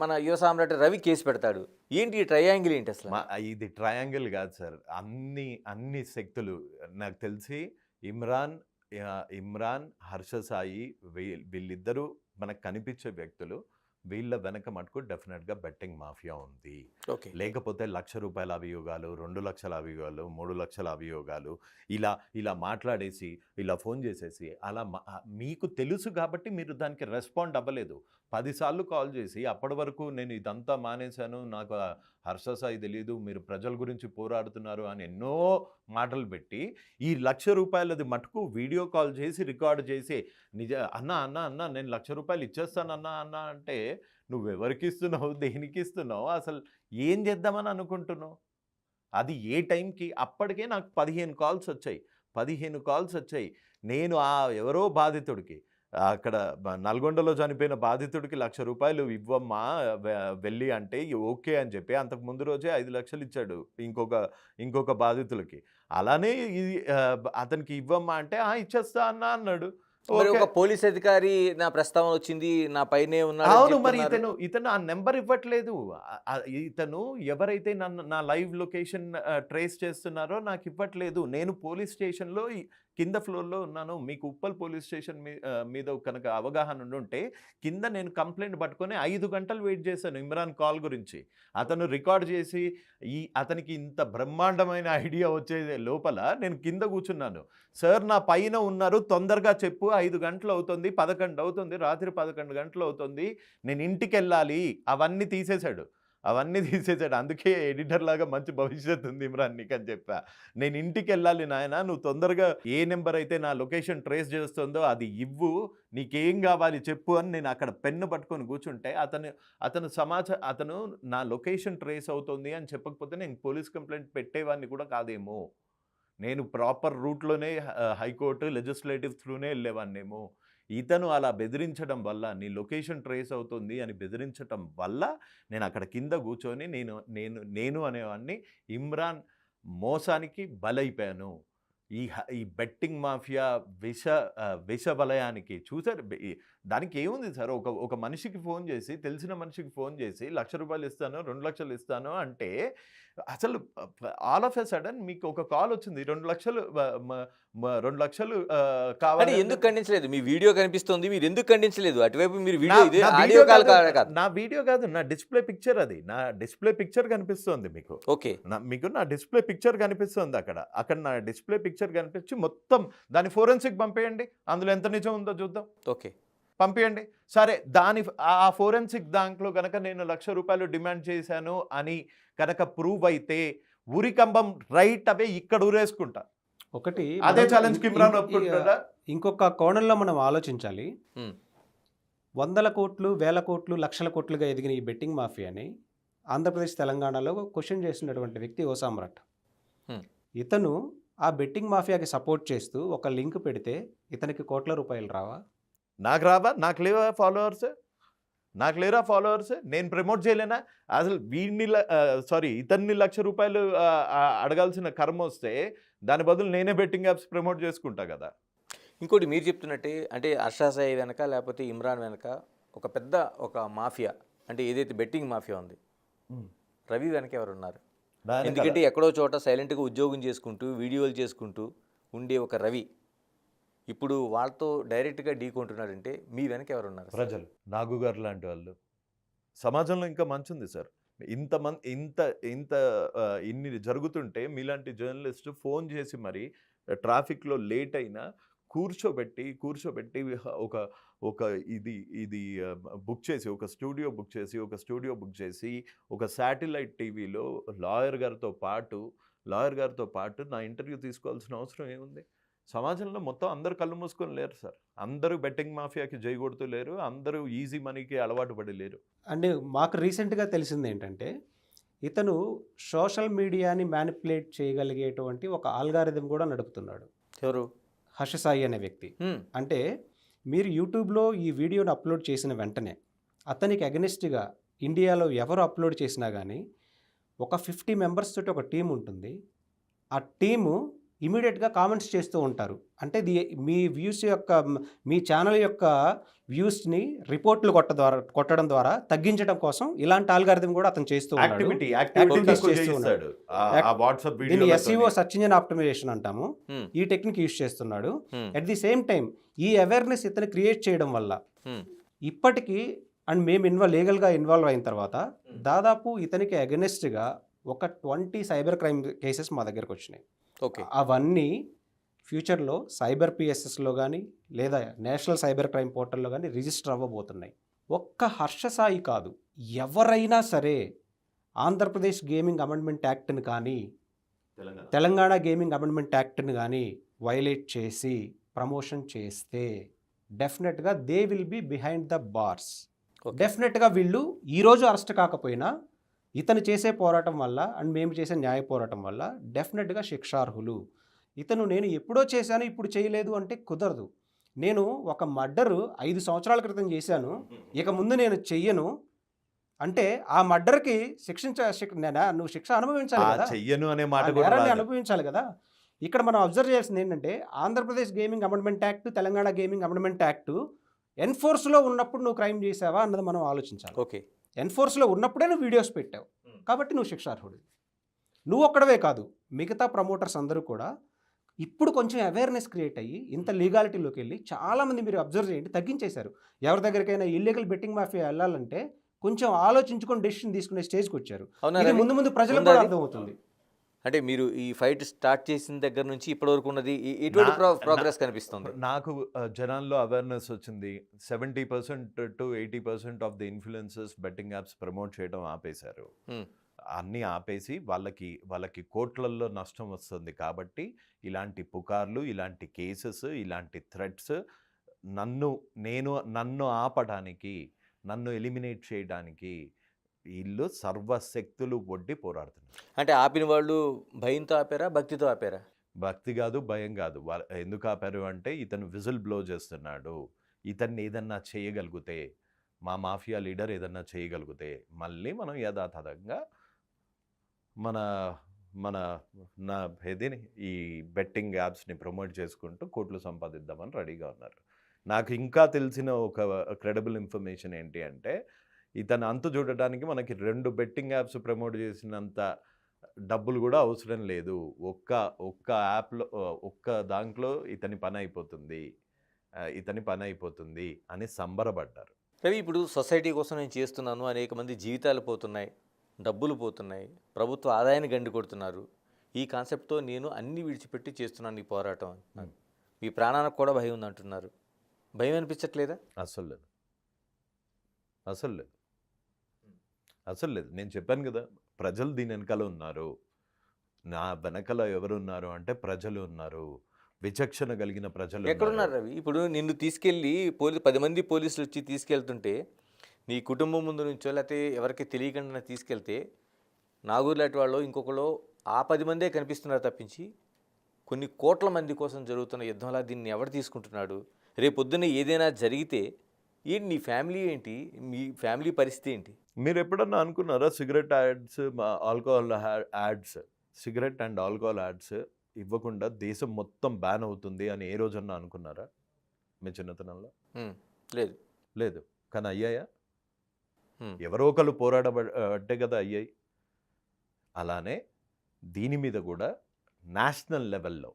మన యువ సామ్రాట్ రవి కేసు పెడతాడు. ఏంటి ఈ ట్రయాంగిల్ ఏంటి అసలు? ఇది ట్రయాంగిల్ కాదు సార్. అన్ని శక్తులు నాకు తెలిసి ఇమ్రాన్, హర్ష సాయి వీళ్ళిద్దరూ మనకు కనిపించే వ్యక్తులు. వీళ్ళ వెనక మటుకు డెఫినెట్గా బెట్టింగ్ మాఫియా ఉంది. లేకపోతే ₹1,00,000 అభియోగాలు, 2,00,000 అభియోగాలు, 3,00,000 అభియోగాలు ఇలా మాట్లాడేసి, ఇలా ఫోన్ చేసేసి అలా మీకు తెలుసు కాబట్టి మీరు దానికి రెస్పాండ్ అవ్వలేదు. 10 సార్లు కాల్ చేసి అప్పటి వరకు నేను ఇదంతా మానేశాను, నాకు హర్ష సాయి తెలియదు, మీరు ప్రజల గురించి పోరాడుతున్నారు అని ఎన్నో మాటలు పెట్టి ఈ ₹1,00,000 మటుకు వీడియో కాల్ చేసి రికార్డ్ చేసి అన్న నేను ₹1,00,000 ఇచ్చేస్తానన్నా అంటే నువ్వెవరికి ఇస్తున్నావు, దేనికి ఇస్తున్నావు, అసలు ఏం చేద్దామని అనుకుంటున్నావు? అది ఏ టైంకి? అప్పటికే నాకు 15 కాల్స్ వచ్చాయి. నేను ఎవరో బాధితుడికి, అక్కడ నల్గొండలో చనిపోయిన బాధితుడికి ₹1,00,000 ఇవ్వమ్మా వెళ్ళి అంటే ఓకే అని చెప్పి అంతకు ముందు రోజే 5 లక్షలు ఇచ్చాడు ఇంకొక బాధితులకి. అలానే ఇది అతనికి ఇవ్వమ్మా అంటే ఇచ్చేస్తా అన్నాడు. మరి ఓకే. ఒక పోలీస్ అధికారి నా ప్రస్తావన వచ్చింది, నా పైనే ఉన్నాడు అని అవును, మరి చెప్తున్నారు. ఇతను ఆ నెంబర్ ఇవ్వట్లేదు. ఇతను ఎవరైతే నా లైవ్ లొకేషన్ ట్రేస్ చేస్తున్నారో నాకు ఇవ్వట్లేదు. నేను పోలీస్ స్టేషన్‌లో కింద ఫ్లోర్‌లో ఉన్నాను. మీకు ఉప్పల్ పోలీస్ స్టేషన్ మీద కనుక అవగాహన ఉండుంటే కింద నేను కంప్లెయింట్ పట్టుకొని 5 గంటలు వెయిట్ చేశాను ఇమ్రాన్ కాల్ గురించి. అతను రికార్డ్ చేసి అతనికి ఇంత బ్రహ్మాండమైన ఐడియా వచ్చే లోపల నేను కింద కూర్చున్నాను. సార్ నా పైన ఉన్నారు, తొందరగా చెప్పు, 5 గంటలు అవుతుంది, 11 అవుతుంది, రాత్రి 11 గంటలు అవుతుంది, నేను ఇంటికెళ్ళాలి. అవన్నీ తీసేశాడు. అందుకే ఎడిటర్ లాగా మంచి భవిష్యత్తు ఉంది ఇమ్రాన్ నీకు అని చెప్పా. నేను ఇంటికెళ్ళాలి నాయన, నువ్వు తొందరగా ఏ నెంబర్ అయితే నా లొకేషన్ ట్రేస్ చేస్తుందో అది ఇవ్వు, నీకేం కావాలి చెప్పు అని నేను అక్కడ పెన్ను పట్టుకొని కూర్చుంటే అతను నా లొకేషన్ ట్రేస్ అవుతుంది అని చెప్పకపోతే నేను పోలీస్ కంప్లైంట్ పెట్టేవాడిని కూడా కాదేమో. నేను ప్రాపర్ రూట్లోనే హైకోర్టు లెజిస్లేటివ్ త్రూనే వెళ్ళేవాన్నేమో. ఇతను అలా బెదిరించడం వల్ల, నీ లొకేషన్ ట్రేస్ అవుతుంది అని బెదిరించటం వల్ల నేను అక్కడ కింద కూర్చొని నేను అనేవాడిని ఇమ్రాన్ మోసానికి బలైపోయాను. ఈ బెట్టింగ్ మాఫియా విష వలయానికి చూసారు. దానికి ఏముంది సార్, ఒక మనిషికి ఫోన్ చేసి, తెలిసిన మనిషికి ఫోన్ చేసి ₹1,00,000 ఇస్తాను, 2,00,000 ఇస్తాను అంటే అసలు ఆల్ ఆఫ్ ఎ సడన్ మీకు ఒక కాల్ వచ్చింది, 2,00,000 2,00,000 అంటే కావాలి. ఎందుకు ఖండించలేదు? మీ వీడియో కనిపిస్తుంది, మీరు ఎందుకు ఖండించలేదు? అటువైపు మీరు నా వీడియో ఇదే నా ఆడియో వీడియో కాల్ కాదు, కాదు. నా వీడియో కాదు, నా డిస్ప్లే పిక్చర్ అది. నా డిస్ప్లే పిక్చర్ కనిపిస్తుంది మీకు. ఓకే. మీకు నా డిస్ప్లే పిక్చర్ కనిపిస్తుంది అక్కడ నా డిస్ప్లే పిక్చర్ కనిపించి మొత్తం దాని ఫోరెన్సిక్ పంపేయండి, అందులో ఎంత నిజం ఉందో చూద్దాం. ఓకే. పంపించండి. సరే, ఆ ఫోరెన్సిక్ దాంట్లో కనుక నేను ₹1,00,000 డిమాండ్ చేశాను అని కనుక ప్రూవ్ అయితే ఉరికంబం రైట్ అవే ఇక్కడ ఊరేసుకుంటా. ఒకటి అదే మనం ఛాలెంజ్కి ఇమ్రాన్ ఒప్పుకుంటాడా? ఇంకొక కోణంలో మనం ఆలోచించాలి. హ్మ్. 100 కోట్లు, 1000 కోట్లు, లక్షల కోట్లుగా ఎదిగిన ఈ బెట్టింగ్ మాఫియాని ఆంధ్రప్రదేశ్, తెలంగాణలో క్వశ్చన్ చేస్తున్నటువంటి వ్యక్తి ఓ సామ్రాట్. హ్మ్. ఇతను ఆ బెట్టింగ్ మాఫియాకి సపోర్ట్ చేస్తూ ఒక లింక్ పెడితే ఇతనికి కోట్ల రూపాయలు రావా? నాకు రావా? నాకు లేరా ఫాలోవర్స్? నేను ప్రమోట్ చేయలేనా? అసలు ఇతన్ని ₹1,00,000 అడగాల్సిన కర్మ వస్తే దాని బదులు నేనే బెట్టింగ్ యాప్స్ ప్రమోట్ చేసుకుంటా కదా. ఇంకోటి మీరు చెప్తున్నట్టే, అంటే హర్ష సాయి వెనక లేకపోతే ఇమ్రాన్ వెనక ఒక మాఫియా, అంటే ఏదైతే బెట్టింగ్ మాఫియా ఉంది, రవి వెనక ఎవరున్నారు? ఎందుకంటే ఎక్కడో చోట సైలెంట్గా ఉద్యోగం చేసుకుంటూ, వీడియోలు చేసుకుంటూ ఉండే ఒక రవి ఇప్పుడు వాళ్ళతో డైరెక్ట్గా ఢీకొంటున్నారంటే మీ వెనక ఎవరున్నారు? ప్రజలు, నాగు గారు లాంటి వాళ్ళు. సమాజంలో ఇంకా మంచి ఉంది సార్. ఇన్ని జరుగుతుంటే మీలాంటి జర్నలిస్ట్ ఫోన్ చేసి మరి ట్రాఫిక్లో లేట్ అయినా కూర్చోబెట్టి ఒక ఇది బుక్ చేసి, ఒక స్టూడియో బుక్ చేసి ఒక శాటిలైట్ టీవీలో లాయర్ గారితో పాటు నా ఇంటర్వ్యూ తీసుకోవాల్సిన అవసరం ఏముంది? సమాజంలో మొత్తం అందరూ కళ్ళు మూసుకొని లేరు సార్. అందరూ బెట్టింగ్ మాఫియాకి జై కొడుతూ లేరు, అందరూ ఈజీ మనీకి అలవాటు పడి లేరు. అంటే మాకు రీసెంట్గా తెలిసింది ఏంటంటే, ఇతను సోషల్ మీడియాని మ్యానిపులేట్ చేయగలిగేటువంటి ఒక ఆల్గారిథం కూడా నడుపుతున్నాడు. ఎవరు? హర్ష సాయి అనే వ్యక్తి. అంటే మీరు యూట్యూబ్లో ఈ వీడియోని అప్లోడ్ చేసిన వెంటనే అతనికి అగెనిస్ట్గా ఇండియాలో ఎవరు అప్లోడ్ చేసినా కానీ ఒక 50 మెంబర్స్ తోటి ఒక టీం ఉంటుంది. ఆ టీము ఇమీడియట్గా కామెంట్స్ చేస్తూ ఉంటారు. అంటే మీ వ్యూస్ యొక్క, మీ ఛానల్ యొక్క వ్యూస్ని రిపోర్ట్లు కొట్టడం ద్వారా తగ్గించడం కోసం ఇలాంటి ఆల్గారిథం కూడా అతను చేస్తూ ఉంటాడు. దీన్ని SEO సెర్చ్ ఇంజిన్ ఆప్టిమైజేషన్ అంటాము. ఈ టెక్నిక్ యూజ్ చేస్తున్నాడు. అట్ ది సేమ్ టైం ఈ అవేర్నెస్ ఇతను క్రియేట్ చేయడం వల్ల ఇప్పటికీ, అండ్ మేము లీగల్గా ఇన్వాల్వ్ అయిన తర్వాత దాదాపు ఇతనికి అగెనిస్ట్గా ఒక 20 సైబర్ క్రైమ్ కేసెస్ మా దగ్గరకు వచ్చినాయి. ఓకే. అవన్నీ ఫ్యూచర్లో సైబర్ PSSలో కానీ లేదా నేషనల్ సైబర్ క్రైమ్ పోర్టల్లో కానీ రిజిస్టర్ అవ్వబోతున్నాయి. ఒక్క హర్ష సాయి కాదు, ఎవరైనా సరే ఆంధ్రప్రదేశ్ గేమింగ్ అమెండ్మెంట్ యాక్ట్ని కానీ తెలంగాణ గేమింగ్ అమెండ్మెంట్ యాక్ట్ని కానీ వైలేట్ చేసి ప్రమోషన్ చేస్తే డెఫినెట్గా they will be behind the bars. డెఫినెట్గా వీళ్ళు ఈరోజు అరెస్ట్ కాకపోయినా ఇతను చేసే పోరాటం వల్ల అండ్ మేము చేసే న్యాయ పోరాటం వల్ల డెఫినెట్గా శిక్షార్హులు. నేను ఎప్పుడో చేశాను, ఇప్పుడు చేయలేదు అంటే కుదరదు. నేను ఒక మర్డరు 5 సంవత్సరాల క్రితం చేశాను, ఇక ముందు నేను చెయ్యను అంటే ఆ మర్డర్కి నువ్వు శిక్ష అనుభవించాలి కదా, చెయ్యను అనే మాట అనుభవించాలి కదా. ఇక్కడ మనం అబ్జర్వ్ చేయాల్సింది ఏంటంటే Andhra Pradesh gaming amendment act, Telangana gaming amendment act ఎన్ఫోర్స్లో ఉన్నప్పుడు నువ్వు క్రైమ్ చేసావా అన్నది మనం ఆలోచించాలి. ఓకే. ఎన్ఫోర్స్లో ఉన్నప్పుడే నువ్వు వీడియోస్ పెట్టావు కాబట్టి నువ్వు శిక్షార్హుడు. నువ్వు ఒక్కడవే కాదు, మిగతా ప్రమోటర్స్ అందరూ కూడా ఇప్పుడు కొంచెం అవేర్నెస్ క్రియేట్ అయ్యి ఇంత లీగాలిటీలోకి వెళ్ళి చాలామంది మీరు అబ్జర్వ్ చేయండి తగ్గించేశారు. ఎవరి దగ్గరికైనా ఇల్లీగల్ బెట్టింగ్ మాఫియా వెళ్ళాలంటే కొంచెం ఆలోచించుకొని డెసిషన్ తీసుకునే స్టేజ్కి వచ్చారు. అవునా ఇది రవి? ముందు ముందు ప్రజలకు ఉందా కూడా అది? అర్థమవుతుంది. అంటే మీరు ఈ ఫైట్ స్టార్ట్ చేసిన దగ్గర నుంచి ఇప్పటివరకు ఉన్నది ఎటువంటి ప్రోగ్రెస్ కనిపిస్తుంది? నాకు జనాల్లో అవేర్నెస్ వచ్చింది. 70% to 80% of the influencers betting apps promote చేయడం ఆపేశారు. Hmm. అన్నీ ఆపేసి వాళ్ళకి కోట్లల్లో నష్టం వస్తుంది కాబట్టి ఇలాంటి పుకార్లు, ఇలాంటి కేసెస్, ఇలాంటి థ్రెట్స్ నన్ను ఆపడానికి, నన్ను ఎలిమినేట్ చేయడానికి వీళ్ళు సర్వశక్తులు ఒడ్డి పోరాడుతున్నారు. అంటే ఆపిన వాళ్ళు భయంతో ఆపారా, భక్తితో ఆపారా? భక్తి కాదు, భయం కాదు. ఎందుకు ఆపారు అంటే ఇతను విజిల్ బ్లో చేస్తున్నాడు. ఇతన్ని ఏదన్నా చేయగలిగితే, మా మాఫియా లీడర్ ఏదన్నా చేయగలిగితే మళ్ళీ మనం యథాతథంగా నా ఏదిని ఈ బెట్టింగ్ యాప్స్ని ప్రమోట్ చేసుకుంటూ కోట్లు సంపాదిద్దామని రెడీగా ఉన్నారు. నాకు ఇంకా తెలిసిన ఒక క్రెడిబుల్ ఇన్ఫర్మేషన్ ఏంటి అంటే ఇతను అంతు చూడటానికి మనకి 2 బెట్టింగ్ యాప్స్ ప్రమోట్ చేసినంత డబ్బులు కూడా అవసరం లేదు. ఒక్క యాప్లో ఒక్క దాంట్లో ఇతని పని అయిపోతుంది అని సంబరపడ్డారు. రవి, ఇప్పుడు సొసైటీ కోసం నేను చేస్తున్నాను, అనేక మంది జీవితాలు పోతున్నాయి, డబ్బులు పోతున్నాయి, ప్రభుత్వ ఆదాయాన్ని గండి కొడుతున్నారు, ఈ కాన్సెప్ట్తో నేను అన్ని విడిచిపెట్టి చేస్తున్నాను ఈ పోరాటం అంటున్నారు. మీ ప్రాణానికి కూడా భయం ఉంది అంటున్నారు. భయం అనిపించట్లేదా? అసలు లేదు. నేను చెప్పాను కదా, ప్రజలు దీని వెనకాల ఉన్నారు. నా వెనకాల ఎవరు ఉన్నారు అంటే ప్రజలు ఉన్నారు, విచక్షణ కలిగిన ప్రజలు ఎక్కడున్నారు రవి? ఇప్పుడు నిన్ను తీసుకెళ్ళి 10 మంది పోలీసులు వచ్చి తీసుకెళ్తుంటే నీ కుటుంబం ముందు నుంచో లేకపోతే ఎవరికి తెలియకుండా తీసుకెళ్తే నాగూరు లాంటి వాళ్ళు ఇంకొకళ్ళు ఆ 10 మందే కనిపిస్తున్నారు తప్పించి కొన్ని కోట్ల మంది కోసం జరుగుతున్న యుద్ధంలా దీన్ని ఎవరు తీసుకుంటున్నాడు? రేపు పొద్దున్న ఏదైనా జరిగితే ఏంటి నీ ఫ్యామిలీ ఏంటి, మీ ఫ్యామిలీ పరిస్థితి ఏంటి? మీరు ఎప్పుడన్నా అనుకున్నారా cigarette ads, alcohol ads, cigarette and alcohol ads ఇవ్వకుండా దేశం మొత్తం బ్యాన్ అవుతుంది అని ఏ రోజన్నా అనుకున్నారా మీ చిన్నతనంలో? లేదు. కానీ అయ్యాయా? ఎవరో ఒకళ్ళు పోరాడబట్టే కదా అయ్యాయి. అలానే దీని మీద కూడా నేషనల్ లెవెల్లో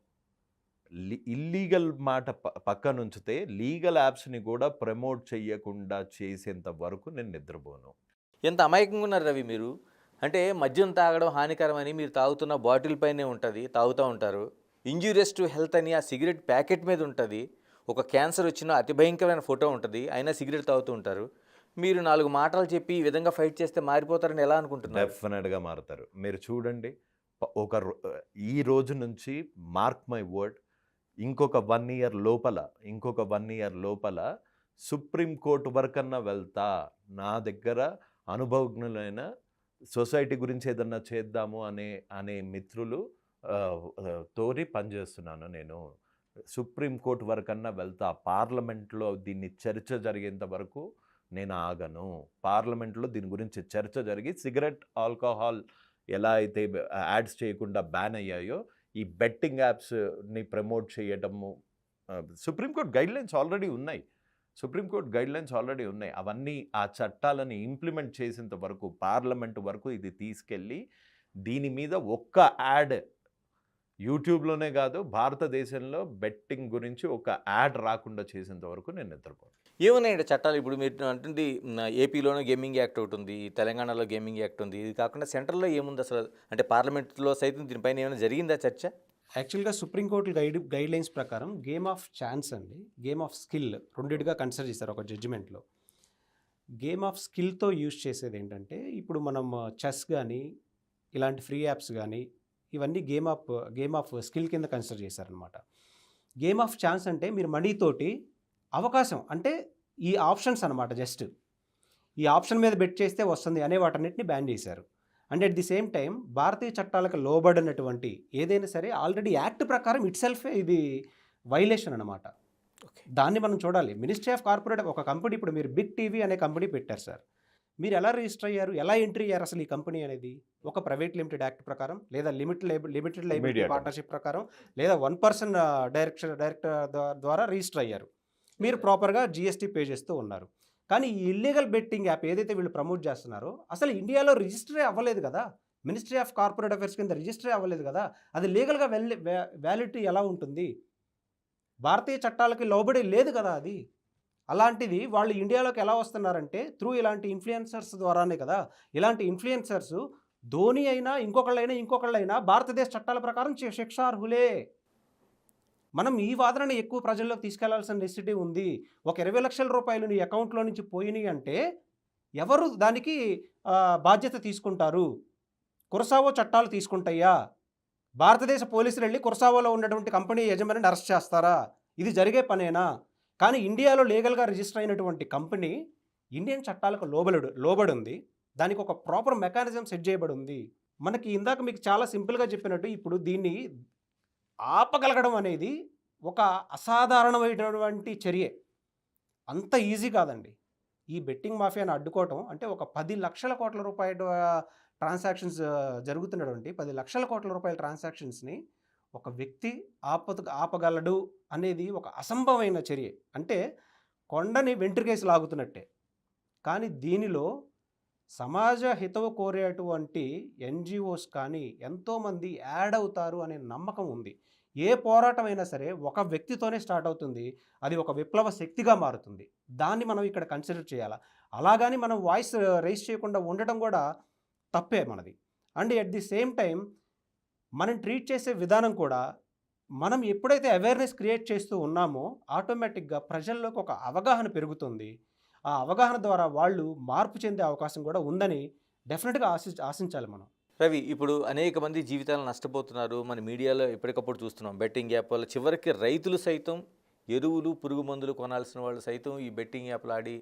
ఇల్లీగల్ మాట పక్కన ఉంచితే లీగల్ యాప్స్ని కూడా ప్రమోట్ చేయకుండా చేసేంత వరకు నేను నిద్రపోను. ఎంత అమాయకంగా ఉన్నారు రవి మీరు. అంటే మద్యం తాగడం హానికరమని మీరు తాగుతున్న బాటిల్ పైనే ఉంటుంది, తాగుతూ ఉంటారు. ఇంజూరియస్ టు హెల్త్ అని ఆ సిగరెట్ ప్యాకెట్ మీద ఉంటుంది. ఒక క్యాన్సర్ వచ్చిన అతి భయంకరమైన ఫోటో ఉంటుంది, అయినా సిగరెట్ తాగుతూ ఉంటారు. మీరు 4 మాటలు చెప్పి ఈ విధంగా ఫైట్ చేస్తే మారిపోతారని ఎలా అనుకుంటున్నారు? డెఫినెట్గా మారుతారు. మీరు చూడండి, ఈ రోజు నుంచి మార్క్ మై వర్డ్, ఇంకొక 1 ఇయర్ లోపల సుప్రీంకోర్టు వరకన్నా వెళ్తా. నా దగ్గర అనుభవజ్ఞులైన సొసైటీ గురించి ఏదన్నా చేద్దాము అనే మిత్రులు తోటి పనిచేస్తున్నాను. నేను సుప్రీంకోర్టు వరకన్నా వెళ్తా. పార్లమెంట్లో దీన్ని చర్చ జరిగేంత వరకు నేను ఆగను. పార్లమెంట్లో దీని గురించి చర్చ జరిగి సిగరెట్, ఆల్కహాల్ ఎలా అయితే యాడ్స్ చేయకుండా బ్యాన్ అయ్యాయో ఈ బెట్టింగ్ యాప్స్ని ప్రమోట్ చేయడము సుప్రీంకోర్టు గైడ్లైన్స్ ఆల్రెడీ ఉన్నాయి. అవన్నీ ఆ చట్టాలని ఇంప్లిమెంట్ చేసేంత వరకు పార్లమెంట్ వరకు ఇది తీసుకెళ్ళి దీని మీద ఒక్క యాడ్ యూట్యూబ్లోనే కాదు భారతదేశంలో బెట్టింగ్ గురించి ఒక యాడ్ రాకుండా చేసేంత వరకు నేను నిద్రపోను. ఏమున్నాయండి చట్టాలు? ఇప్పుడు మీరు అంటుంది ఏపీలోనూ గేమింగ్ యాక్ట్ ఒకటి ఉంది, తెలంగాణలో గేమింగ్ యాక్ట్ ఉంది. ఇది కాకుండా సెంట్రల్లో ఏముంది అసలు? అంటే పార్లమెంట్లో సైతం దీనిపైన ఏమైనా జరిగిందా చర్చ? యాక్చువల్గా సుప్రీంకోర్టు గైడ్లైన్స్ ప్రకారం గేమ్ ఆఫ్ ఛాన్స్ అండి, గేమ్ ఆఫ్ స్కిల్ రెండింటిగా కన్సిడర్ చేస్తారు ఒక జడ్జిమెంట్లో. గేమ్ ఆఫ్ స్కిల్తో యూజ్ చేసేది ఏంటంటే ఇప్పుడు మనం చెస్ కానీ ఇలాంటి ఫ్రీ యాప్స్ కానీ ఇవన్నీ గేమ్ ఆఫ్ స్కిల్ కింద కన్సిడర్ చేశారనమాట. గేమ్ ఆఫ్ ఛాన్స్ అంటే మీరు మనీతోటి అవకాశం అంటే ఈ ఆప్షన్స్ అనమాట, జస్ట్ ఈ ఆప్షన్ మీద బెట్ చేస్తే వస్తుంది అనే వాటన్నిటిని బ్యాన్ చేశారు. And at the same time భారతీయ చట్టాలకు లోబడినటువంటి ఏదైనా సరే ఆల్రెడీ యాక్ట్ ప్రకారం ఇట్ సెల్ఫే ఇది వైలేషన్ అనమాట. దాన్ని మనం చూడాలి. మినిస్ట్రీ ఆఫ్ కార్పొరేట్ ఒక కంపెనీ, ఇప్పుడు మీరు బిగ్ టీవీ అనే కంపెనీ పెట్టారు సార్. మీరు ఎలా రిజిస్టర్ అయ్యారు, ఎలా ఎంట్రీ అయ్యారు అసలు ఈ కంపెనీ అనేది? ఒక ప్రైవేట్ లిమిటెడ్ యాక్ట్ ప్రకారం, లేదా లిమిటెడ్ లైబిలిటీ Media పార్ట్నర్షిప్ ప్రకారం, లేదా 1 పర్సన్ డైరెక్టర్ ద్వారా రిజిస్టర్ అయ్యారు. మీరు ప్రాపర్గా జిఎస్టీ పే చేస్తూ ఉన్నారు. కానీ ఈ ఇల్లీగల్ బెట్టింగ్ యాప్ ఏదైతే వీళ్ళు ప్రమోట్ చేస్తున్నారో అసలు ఇండియాలో రిజిస్టరే అవ్వలేదు కదా. మినిస్ట్రీ ఆఫ్ కార్పొరేట్ అఫైర్స్ కింద రిజిస్టరే అవ్వలేదు కదా. అది లీగల్గా వ్యాలిడిటీ ఎలా ఉంటుంది? భారతీయ చట్టాలకి లోబడి లేదు కదా అది. అలాంటిది వాళ్ళు ఇండియాలోకి ఎలా వస్తున్నారంటే త్రూ ఇలాంటి ఇన్ఫ్లుయెన్సర్స్ ద్వారానే కదా. ఇలాంటి ఇన్ఫ్లుయెన్సర్స్ ధోని అయినా ఇంకొకళ్ళైనా భారతదేశ చట్టాల ప్రకారం శిక్షార్హులే. మనం ఈ వాదనని ఎక్కువ ప్రజల్లోకి తీసుకెళ్లాల్సిన నెసిటీ ఉంది. ఒక 20 లక్షల రూపాయలు నీ అకౌంట్లో నుంచి పోయినాయి అంటే ఎవరు దానికి బాధ్యత తీసుకుంటారు? కురసావో చట్టాలు తీసుకుంటాయా? భారతదేశ పోలీసులు వెళ్ళి కురసావోలో ఉన్నటువంటి కంపెనీ యజమానిని అరెస్ట్ చేస్తారా? ఇది జరిగే పనేనా? కానీ ఇండియాలో లీగల్గా రిజిస్టర్ అయినటువంటి కంపెనీ ఇండియన్ చట్టాలకు లోబడి ఉంది. దానికి ఒక ప్రాపర్ మెకానిజం సెట్ చేయబడి ఉంది. మనకి ఇందాక మీకు చాలా సింపుల్గా చెప్పినట్టు ఇప్పుడు దీన్ని ఆపగలగడం అనేది ఒక అసాధారణమైనటువంటి చర్యే. అంత ఈజీ కాదండి. ఈ బెట్టింగ్ మాఫియాను అడ్డుకోవటం అంటే ఒక 10 లక్షల కోట్ల రూపాయల ట్రాన్సాక్షన్స్ జరుగుతున్నటువంటి 10 లక్షల కోట్ల రూపాయల ట్రాన్సాక్షన్స్ని ఒక వ్యక్తి ఆపగలడు అనేది ఒక అసంభవమైన చర్య. అంటే కొండని వెంట్రుకేసి లాగుతున్నట్టే. కానీ దీనిలో సమాజ హితవు కోరేటువంటి ఎన్జిఓస్ కానీ ఎంతోమంది యాడ్ అవుతారు అనే నమ్మకం ఉంది. ఏ పోరాటం అయినా సరే ఒక వ్యక్తితోనే స్టార్ట్ అవుతుంది. అది ఒక విప్లవ శక్తిగా మారుతుంది. దాన్ని మనం ఇక్కడ కన్సిడర్ చేయాలా. అలాగని మనం వాయిస్ రైజ్ చేయకుండా ఉండటం కూడా తప్పే మనది. And at the same time మనం ట్రీట్ చేసే విధానం కూడా మనం ఎప్పుడైతే అవేర్నెస్ క్రియేట్ చేస్తూ ఉన్నామో ఆటోమేటిక్గా ప్రజల్లోకి ఒక అవగాహన పెరుగుతుంది. ఆ అవగాహన ద్వారా వాళ్ళు మార్పు చెందే అవకాశం కూడా ఉందని డెఫినెట్గా ఆశించాలి మనం. రవి, ఇప్పుడు అనేక మంది జీవితాలు నష్టపోతున్నారు. మన మీడియాలో ఎప్పటికప్పుడు చూస్తున్నాం. బెట్టింగ్ యాప్ వల్ల చివరికి రైతులు సైతం ఎరువులు, పురుగు మందులు కొనాల్సిన వాళ్ళు సైతం ఈ బెట్టింగ్ యాప్లు ఆడి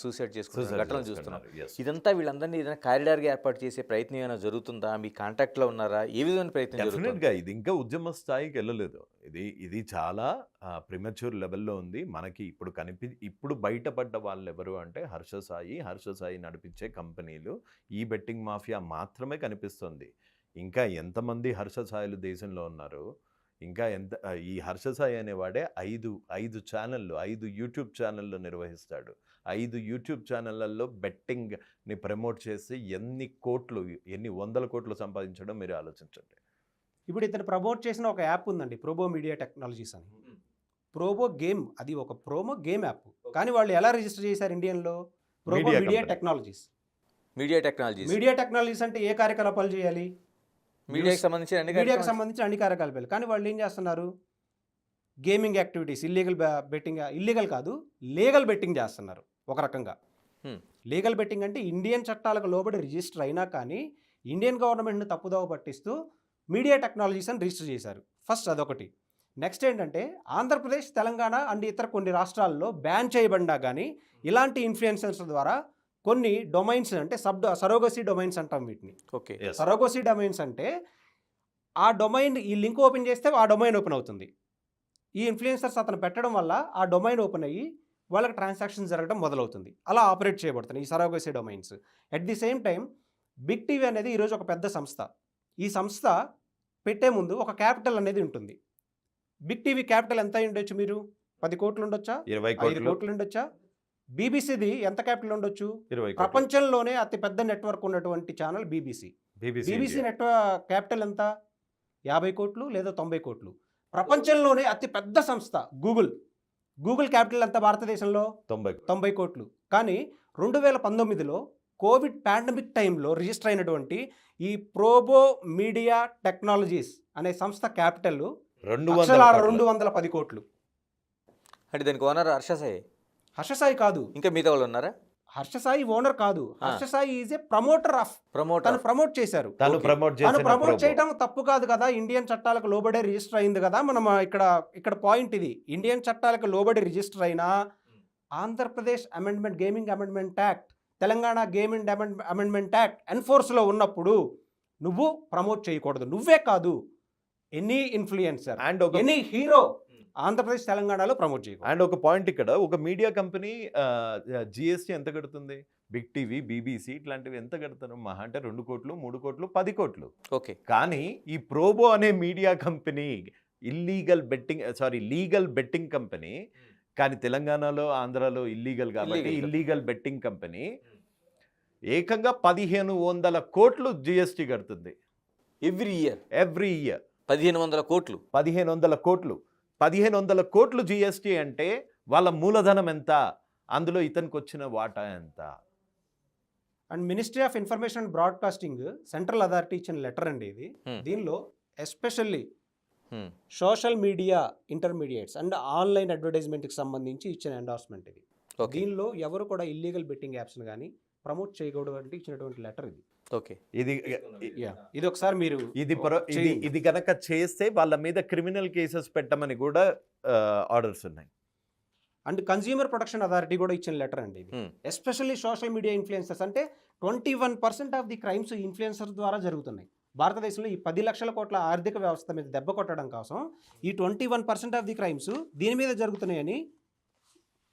సూసైడ్ చేసుకున్న ఘటనలు చూస్తున్నాం. ఇదంతా వీళ్ళందరినీ ఏదైనా కారిడార్గా ఏర్పాటు చేసే ప్రయత్నం ఏమైనా జరుగుతుందా? మీ కాంటాక్ట్లో ఉన్నారా? ఏ విధమైన ప్రయత్నం జరుగుతుంది? డెఫినెట్గా ఇది ఇంకా ఉద్యమ స్థాయికి వెళ్ళలేదు. ఇది చాలా ప్రిమచ్యూర్ లెవెల్లో ఉంది. మనకి ఇప్పుడు బయటపడ్డ వాళ్ళు ఎవరు అంటే హర్ష సాయి నడిపించే కంపెనీలు, ఈ బెట్టింగ్ మాఫియా మాత్రమే కనిపిస్తుంది. ఇంకా ఎంతమంది హర్ష సాయిలు దేశంలో ఉన్నారు? ఇంకా ఈ హర్ష సాయి అనేవాడే 5 ఛానళ్ళు, 5 యూట్యూబ్ ఛానళ్ళు నిర్వహిస్తాడు. 5 యూట్యూబ్ ఛానళ్ళల్లో బెట్టింగ్ని ప్రమోట్ చేసి ఎన్ని వందల కోట్లు సంపాదించడం మీరు ఆలోచించండి. ఇప్పుడు ఇతను ప్రమోట్ చేసిన ఒక యాప్ ఉందండి, ప్రోబో మీడియా టెక్నాలజీస్ అని. ప్రోబో గేమ్, అది ఒక ప్రోమో గేమ్ యాప్. కానీ వాళ్ళు ఎలా రిజిస్టర్ చేశారు ఇండియన్లో? Probo Media Technologies. Media technologies అంటే ఏ కార్యకలాపాలు చేయాలి? మీడియాకి సంబంధించిన అన్ని కార్యకలాపాలు. కానీ వాళ్ళు ఏం చేస్తున్నారు? గేమింగ్ యాక్టివిటీస్, ఇల్లీగల్ కాదు, లీగల్ బెట్టింగ్ చేస్తున్నారు ఒక రకంగా. లీగల్ బెట్టింగ్ అంటే ఇండియన్ చట్టాలకు లోబడి రిజిస్టర్ అయినా కానీ ఇండియన్ గవర్నమెంట్ని తప్పుదోవ పట్టిస్తూ మీడియా టెక్నాలజీస్ అని రిజిస్టర్ చేశారు. ఫస్ట్ అదొకటి. నెక్స్ట్ ఏంటంటే ఆంధ్రప్రదేశ్, తెలంగాణ అండ్ ఇతర కొన్ని రాష్ట్రాల్లో బ్యాన్ చేయబడినా కానీ ఇలాంటి ఇన్ఫ్లుయెన్సర్స్ ద్వారా కొన్ని డొమైన్స్ అంటే సరోగసీ డొమైన్స్ అంటాం వీటిని. ఓకే, సరోగసీ డొమైన్స్ అంటే ఆ డొమైన్, ఈ లింక్ ఓపెన్ చేస్తే ఆ డొమైన్ ఓపెన్ అవుతుంది. ఈ ఇన్ఫ్లుయెన్సర్స్ అతను పెట్టడం వల్ల ఆ డొమైన్ ఓపెన్ అయ్యి వాళ్ళకి ట్రాన్సాక్షన్ జరగడం మొదలవుతుంది. అలా ఆపరేట్ చేయబడుతున్నాయి ఈ surrogacy domains. At the same time big TV అనేది ఈరోజు ఒక పెద్ద సంస్థ. ఈ సంస్థ పెట్టే ముందు ఒక క్యాపిటల్ అనేది ఉంటుంది. బిగ్ టీవీ క్యాపిటల్ ఎంత ఉండొచ్చు? మీరు 10 కోట్లు ఉండొచ్చా? 5 కోట్లు ఉండొచ్చా? బీబీసీది ఎంత క్యాపిటల్ ఉండొచ్చు? ప్రపంచంలోనే అతిపెద్ద నెట్వర్క్ ఉన్నటువంటి ఛానల్ బీబీసీ నెట్వర్క్ క్యాపిటల్ ఎంత? 50 కోట్లు లేదా 90 కోట్లు. ప్రపంచంలోనే అతిపెద్ద సంస్థ గూగుల్ క్యాపిటల్ ఎంత భారతదేశంలో? 90 కోట్లు. కానీ 2019లో కోవిడ్ పాండమిక్ టైంలో రిజిస్టర్ అయినటువంటి ఈ ప్రోబో మీడియా టెక్నాలజీస్ అనే సంస్థ క్యాపిటల్ 210 కోట్లు. అంటే దానికి ఓనర్ హర్ష సాయి కాదు, ఇంకా మిగతా వాళ్ళు ఉన్నారా? హర్ష సాయి ఓనర్ కాదు. Harsha Sai is a promoter. తను ప్రమోట్ చేశారు. తను ప్రమోట్ చేయడం తప్పు కాదు కదా. ఇండియన్ చట్టాలకు లోబడే రిజిస్టర్ అయింది కదా. మనం ఇక్కడ పాయింట్ ఇది. ఇండియన్ చట్టాలకు లోబడి రిజిస్టర్ అయినా Andhra Pradesh gaming amendment act, Telangana gaming amendment act ఎన్ఫోర్స్లో ఉన్నప్పుడు నువ్వు ప్రమోట్ చేయకూడదు. నువ్వే కాదు, any influencer and any hero Andhra Pradesh, తెలంగాణలో ప్రమోట్ చేయకూడదు. అండ్ ఒక పాయింట్ ఇక్కడ, ఒక మీడియా కంపెనీ జిఎస్టీ ఎంత కడుతుంది? బిగ్ టీవీ, బీబీసీ ఇట్లాంటివి ఎంత కడతారు? మహా అంటే 2 కోట్లు, 3 కోట్లు, 10 కోట్లు. ఓకే. కానీ ఈ ప్రోబో అనే media company legal betting company, కానీ తెలంగాణలో, ఆంధ్రాలో ఇల్లీగల్ కాబట్టి Illegal. ఇల్లీగల్ బెట్టింగ్ కంపెనీ ఏకంగా 1500 కోట్లు జిఎస్టీ కడుతుంది ఎవ్రీ ఇయర్ ఎవ్రీ ఇయర్. 1500 కోట్లు. 1500 కోట్లు. 1500 కోట్లు జిఎస్టీ అంటే వాళ్ళ మూలధనం ఎంత, అందులో ఇతనికి వచ్చిన వాటా ఎంత? And ministry of information and broadcasting central authority ఇచ్చిన లెటర్ అండి ఇది. దీనిలో especially social media intermediates and online అడ్వర్టైజ్మెంట్కి సంబంధించి ఇచ్చిన ఎండార్స్మెంట్ ఇది. ఓకే. దీనిలో ఎవరు కూడా ఇల్లీగల్ బెట్టింగ్ యాప్స్ని కానీ ప్రమోట్ చేయకూడదు అంటే ఇచ్చినటువంటి లెటర్ ఇది. ఓకే. ఇది ఇది ఒకసారి మీరు ఇది కనుక చేస్తే వాళ్ళ మీద క్రిమినల్ కేసెస్ పెట్టమని కూడా ఆర్డర్స్ ఉన్నాయి. అండ్ కన్స్యూమర్ ప్రొటెక్షన్ అథారిటీ కూడా ఇచ్చిన లెటర్ అండి ఇది. ఎస్పెషల్లీ సోషల్ మీడియా ఇన్ఫ్లుయెన్సర్స్ అంటే 21% ఆఫ్ ది క్రైమ్స్ ఇన్ఫ్లుయెన్సర్స్ ద్వారా జరుగుతున్నాయి. భారతదేశంలో ఈ 10 లక్షల కోట్ల ఆర్థిక వ్యవస్థ మీద దెబ్బ కొట్టడం కోసం ఈ 21% ఆఫ్ ది క్రైమ్స్ దీని మీద జరుగుతున్నాయని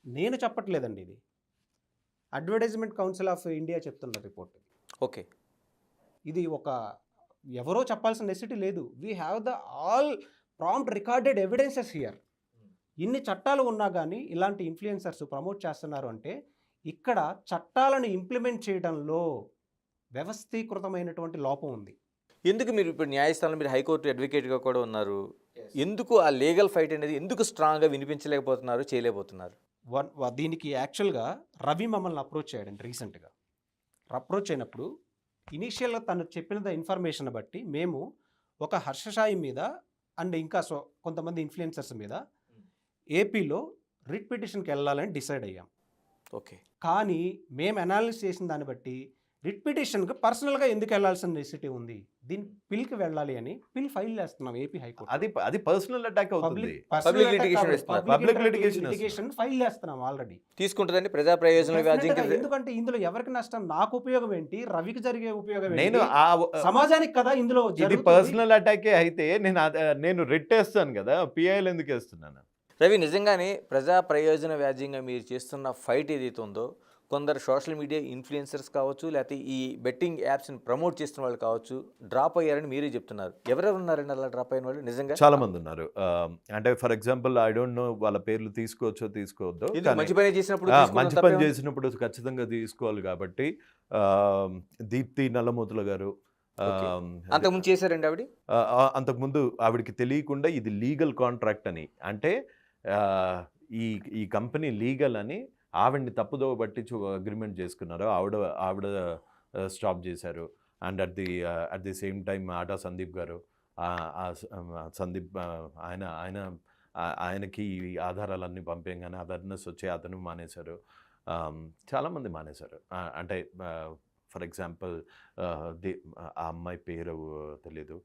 నేను చెప్పట్లేదండి, ఇది అడ్వర్టైజ్మెంట్ కౌన్సిల్ ఆఫ్ ఇండియా చెప్తున్న రిపోర్ట్. ఓకే. ఇది ఒక ఎవరో చెప్పాల్సిన నెసిటీ లేదు. We have the all prompt recorded evidences here. ఇన్ని చట్టాలు ఉన్నా కానీ ఇలాంటి ఇన్ఫ్లుయెన్సర్స్ ప్రమోట్ చేస్తున్నారు అంటే ఇక్కడ చట్టాలను ఇంప్లిమెంట్ చేయడంలో వ్యవస్థీకృతమైనటువంటి లోపం ఉంది. ఎందుకు మీరు ఇప్పుడు న్యాయస్థానంలో మీరు హైకోర్టు అడ్వకేట్గా కూడా ఉన్నారు, ఎందుకు ఆ లీగల్ ఫైట్ అనేది ఎందుకు స్ట్రాంగ్గా వినిపించలేకపోతున్నారు, చేయలేకపోతున్నారు? దీనికి యాక్చువల్గా రవి మమ్మల్ని అప్రోచ్ చేయడండి రీసెంట్గా. అప్రోచ్ అయినప్పుడు ఇనీషియల్గా తను చెప్పిన ఇన్ఫర్మేషన్ బట్టి మేము ఒక హర్షసాయి మీద అండ్ ఇంకా కొంతమంది ఇన్ఫ్లుయెన్సర్స్ మీద ఏపీలో రిట్ పిటిషన్కి వెళ్ళాలని డిసైడ్ అయ్యాం. ఓకే. కానీ మేము అనాలిసిస్ చేసిన దాన్ని బట్టి రిట్ పిటిషన్కి పర్సనల్గా ఎందుకు వెళ్ళాల్సిన నెసిటీ ఉంది, దీని పిల్కి వెళ్ళాలి అని పిల్ ఫైల్ చేస్తున్నాం ఏపీ హైకోర్టు. అది పర్సనల్ అటాక్ అవుతుంది. Public litigation ఇస్తున్నారు. Public litigation లిటిగేషన్ ఫైల్ చేస్తున్నాం ఆల్రెడీ. తీసుకుంటుందండి ప్రజా ప్రయోజన వ్యాజ్యం కింద. ఎందుకంటే ఇందులో ఎవరికి నష్టం, నాకు ఉపయోగం ఏంటి, రవికి జరిగే ఉపయోగం నేను ఏంటి, సమాజానికి కదా ఇందులో ఇది జరుగుతుంది. పర్సనల్ అటాకే అయితే నేను రిట్ వేస్తాను కదా, పిఐఎల్ ఎందుకు వేస్తున్నాను? రవి, నిజంగానే ప్రజా ప్రయోజన వ్యాజ్యంగా మీరు చేస్తున్న ఫైట్ ఏదైతే ఉందో, కొందరు సోషల్ మీడియా ఇన్ఫ్లుయెన్సర్స్ కావచ్చు, లేకపోతే ఈ బెట్టింగ్ యాప్స్ని ప్రమోట్ చేస్తున్న వాళ్ళు కావచ్చు, డ్రాప్ అయ్యారని మీరే చెప్తున్నారు. ఎవరెవరు ఉన్నారండి అలా డ్రాప్ అయిన వాళ్ళు? నిజంగా చాలా మంది ఉన్నారు. అంటే for example I don't know వాళ్ళ పేర్లు తీసుకోవచ్చో తీసుకోవద్దో, మంచి పని చేసినప్పుడు మంచి పని చేసినప్పుడు ఖచ్చితంగా తీసుకోవాలి. కాబట్టి దీప్తి నల్లమూతుల గారు అంతకుముందు చేశారండి ఆవిడ. అంతకుముందు ఆవిడకి తెలియకుండా ఇది లీగల్ కాంట్రాక్ట్ అని, అంటే ఈ కంపెనీ లీగల్ అని ఆవిడ్ని తప్పుదోవ పట్టించి అగ్రిమెంట్ చేసుకున్నారు. ఆవిడ స్టాప్ చేశారు. And at the same time ఆటా సందీప్ గారు, సందీప్ ఆయనకి ఈ ఆధారాలన్నీ పంపేయంగానే అవేర్నెస్ వచ్చి అతను మానేశారు. చాలామంది మానేశారు. అంటే ఫర్ ఎగ్జాంపుల్ ఆ అమ్మాయి పేరు తెలీదు,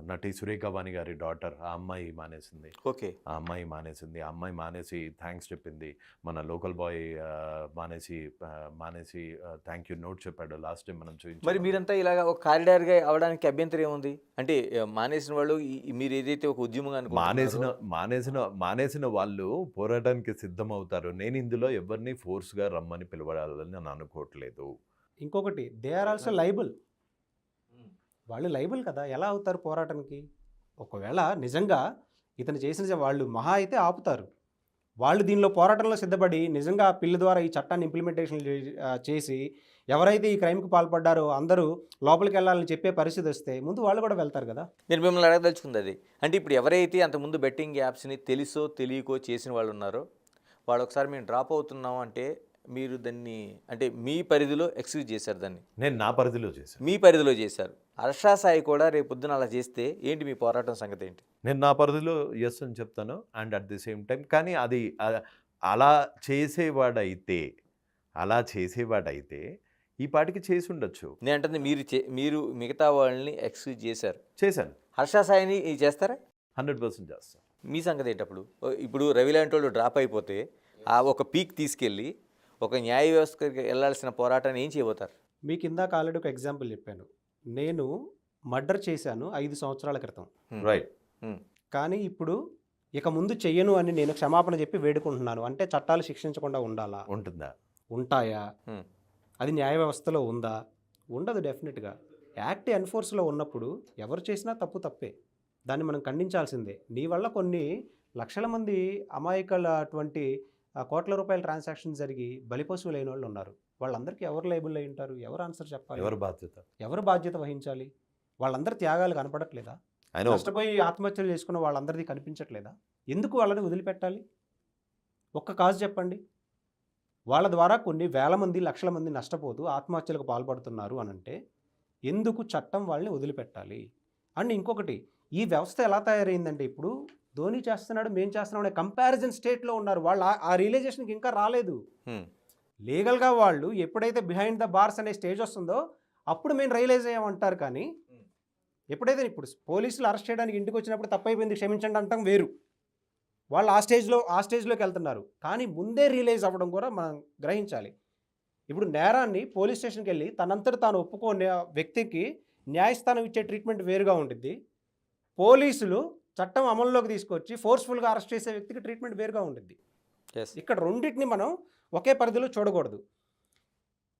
నటి సురేఖ వాణి గారి డాటర్, ఆ అమ్మాయి మానేసింది. ఓకే. ఆ అమ్మాయి మానేసి థ్యాంక్స్ చెప్పింది. మన లోకల్ బాయ్ మానేసి థ్యాంక్ యూ నోట్ చెప్పాడు లాస్ట్ టైం మనం చూపించాం. మరి మీరంతా ఇలాగ ఒక కారిడార్గా అవడానికి అభ్యంతరం ఏముంది? అంటే మానేసిన వాళ్ళు మీరు ఏదైతే ఒక ఉద్యమంగా మానేసిన వాళ్ళు పోరాటానికి సిద్ధమవుతారు. నేను ఇందులో ఎవరిని ఫోర్స్గా రమ్మని పిలవాలని నేను అనుకోవట్లేదు. ఇంకొకటి, దే ఆర్ ఆల్సో లైబుల్. వాళ్ళు లైబుల్ కదా, ఎలా అవుతారు పోరాటానికి? ఒకవేళ నిజంగా ఇతను చేసిన వాళ్ళు మహా అయితే ఆపుతారు. వాళ్ళు దీనిలో పోరాటంలో సిద్ధపడి నిజంగా పిల్ల ద్వారా ఈ చట్టాన్ని ఇంప్లిమెంటేషన్ చేసి ఎవరైతే ఈ క్రైమ్కి పాల్పడ్డారో అందరూ లోపలికి వెళ్ళాలని చెప్పే పరిస్థితి వస్తే ముందు వాళ్ళు కూడా వెళ్తారు కదా. నేను మిమ్మల్ని అడగదలుచుకుంది అది. అంటే ఇప్పుడు ఎవరైతే అంతకుముందు బెట్టింగ్ యాప్స్ని తెలుసో తెలియకో చేసిన వాళ్ళు ఉన్నారో వాళ్ళు ఒకసారి మేము డ్రాప్ అవుతున్నాం అంటే మీరు దాన్ని అంటే మీ పరిధిలో ఎక్స్క్యూజ్ చేశారు, దాన్ని నేను నా పరిధిలో చేశాను, మీ పరిధిలో చేశారు. హర్ష సాయి కూడా రేపు పొద్దున అలా చేస్తే ఏంటి మీ పోరాటం సంగతి ఏంటి? నేను నా పరిధిలో ఎస్ అని చెప్తాను. And at the same time కానీ అది అలా చేసేవాడైతే ఈ పాటికి చేసి ఉండొచ్చు. నేను అంటే మీరు మిగతా వాళ్ళని ఎక్స్క్యూజ్ చేశాను. హర్ష సాయిని చేస్తారా? 100% చేస్తాను. మీ సంగతి ఏంటప్పుడు? ఇప్పుడు రవి లాంటి వాళ్ళు డ్రాప్ అయిపోతే ఆ ఒక పీక్ తీసుకెళ్ళి ఒక న్యాయ వ్యవస్థకి వెళ్ళాల్సిన పోరాటాన్ని ఏం చేయబోతారు? మీకు ఇందాక ఆల్రెడీ ఒక ఎగ్జాంపుల్ చెప్పాను. నేను మర్డర్ చేశాను 5 సంవత్సరాల క్రితం, రైట్. కానీ ఇప్పుడు ఇక ముందు చెయ్యను అని నేను క్షమాపణ చెప్పి వేడుకుంటున్నాను. అంటే చట్టాలు శిక్షించకుండా ఉండాలా? ఉంటుందా? ఉంటాయా? అది న్యాయ వ్యవస్థలో ఉందా? ఉండదు డెఫినెట్గా. యాక్ట్ ఎన్ఫోర్స్లో ఉన్నప్పుడు ఎవరు చేసినా తప్పు తప్పే, దాన్ని మనం ఖండించాల్సిందే. నీ వల్ల కొన్ని లక్షల మంది అమాయకుల అటువంటి కోట్ల రూపాయల ట్రాన్సాక్షన్ జరిగి బలిపశువులైన వాళ్ళు ఉన్నారు. వాళ్ళందరికీ ఎవరు లైబుల్ అయి ఉంటారు? ఎవరు ఆన్సర్ చెప్పాలి? ఎవరు బాధ్యత? ఎవరు బాధ్యత వహించాలి? వాళ్ళందరి త్యాగాలు కనపడట్లేదా? ఆయన నష్టపోయి ఆత్మహత్యలు చేసుకున్న వాళ్ళందరిది కనిపించట్లేదా? ఎందుకు వాళ్ళని వదిలిపెట్టాలి? ఒక్క కాజ్ చెప్పండి. వాళ్ళ ద్వారా కొన్ని వేల మంది లక్షల మంది నష్టపోతూ ఆత్మహత్యలకు పాల్పడుతున్నారు అనంటే ఎందుకు చట్టం వాళ్ళని వదిలిపెట్టాలి? అండ్ ఇంకొకటి, ఈ వ్యవస్థ ఎలా తయారైందంటే ఇప్పుడు ధోని చేస్తున్నాడు, మేం చేస్తున్నాం అనే కంపారిజన్ స్టేట్లో ఉన్నారు. వాళ్ళు ఆ రియలైజేషన్కి ఇంకా రాలేదు. లీగల్గా వాళ్ళు ఎప్పుడైతే బిహైండ్ ద బార్స్ అనే స్టేజ్ వస్తుందో అప్పుడు మేము రియలైజ్ అయ్యామంటారు. కానీ ఎప్పుడైతే ఇప్పుడు పోలీసులు అరెస్ట్ చేయడానికి ఇంటికి వచ్చినప్పుడు తప్పైపోయింది క్షమించండి అంటాం వేరు. వాళ్ళు ఆ స్టేజ్లోకి వెళ్తున్నారు. కానీ ముందే రియలైజ్ అవ్వడం కూడా మనం గ్రహించాలి. ఇప్పుడు నేరాన్ని పోలీస్ స్టేషన్కి వెళ్ళి తనంతట తాను ఒప్పుకోని వ్యక్తికి న్యాయస్థానం ఇచ్చే ట్రీట్మెంట్ వేరుగా ఉంటుంది. పోలీసులు చట్టం అమల్లోకి తీసుకొచ్చి ఫోర్స్ఫుల్గా అరెస్ట్ చేసే వ్యక్తికి ట్రీట్మెంట్ వేరుగా ఉంటుంది. ఇక్కడ రెండింటిని మనం ఒకే పరిధిలో చూడకూడదు.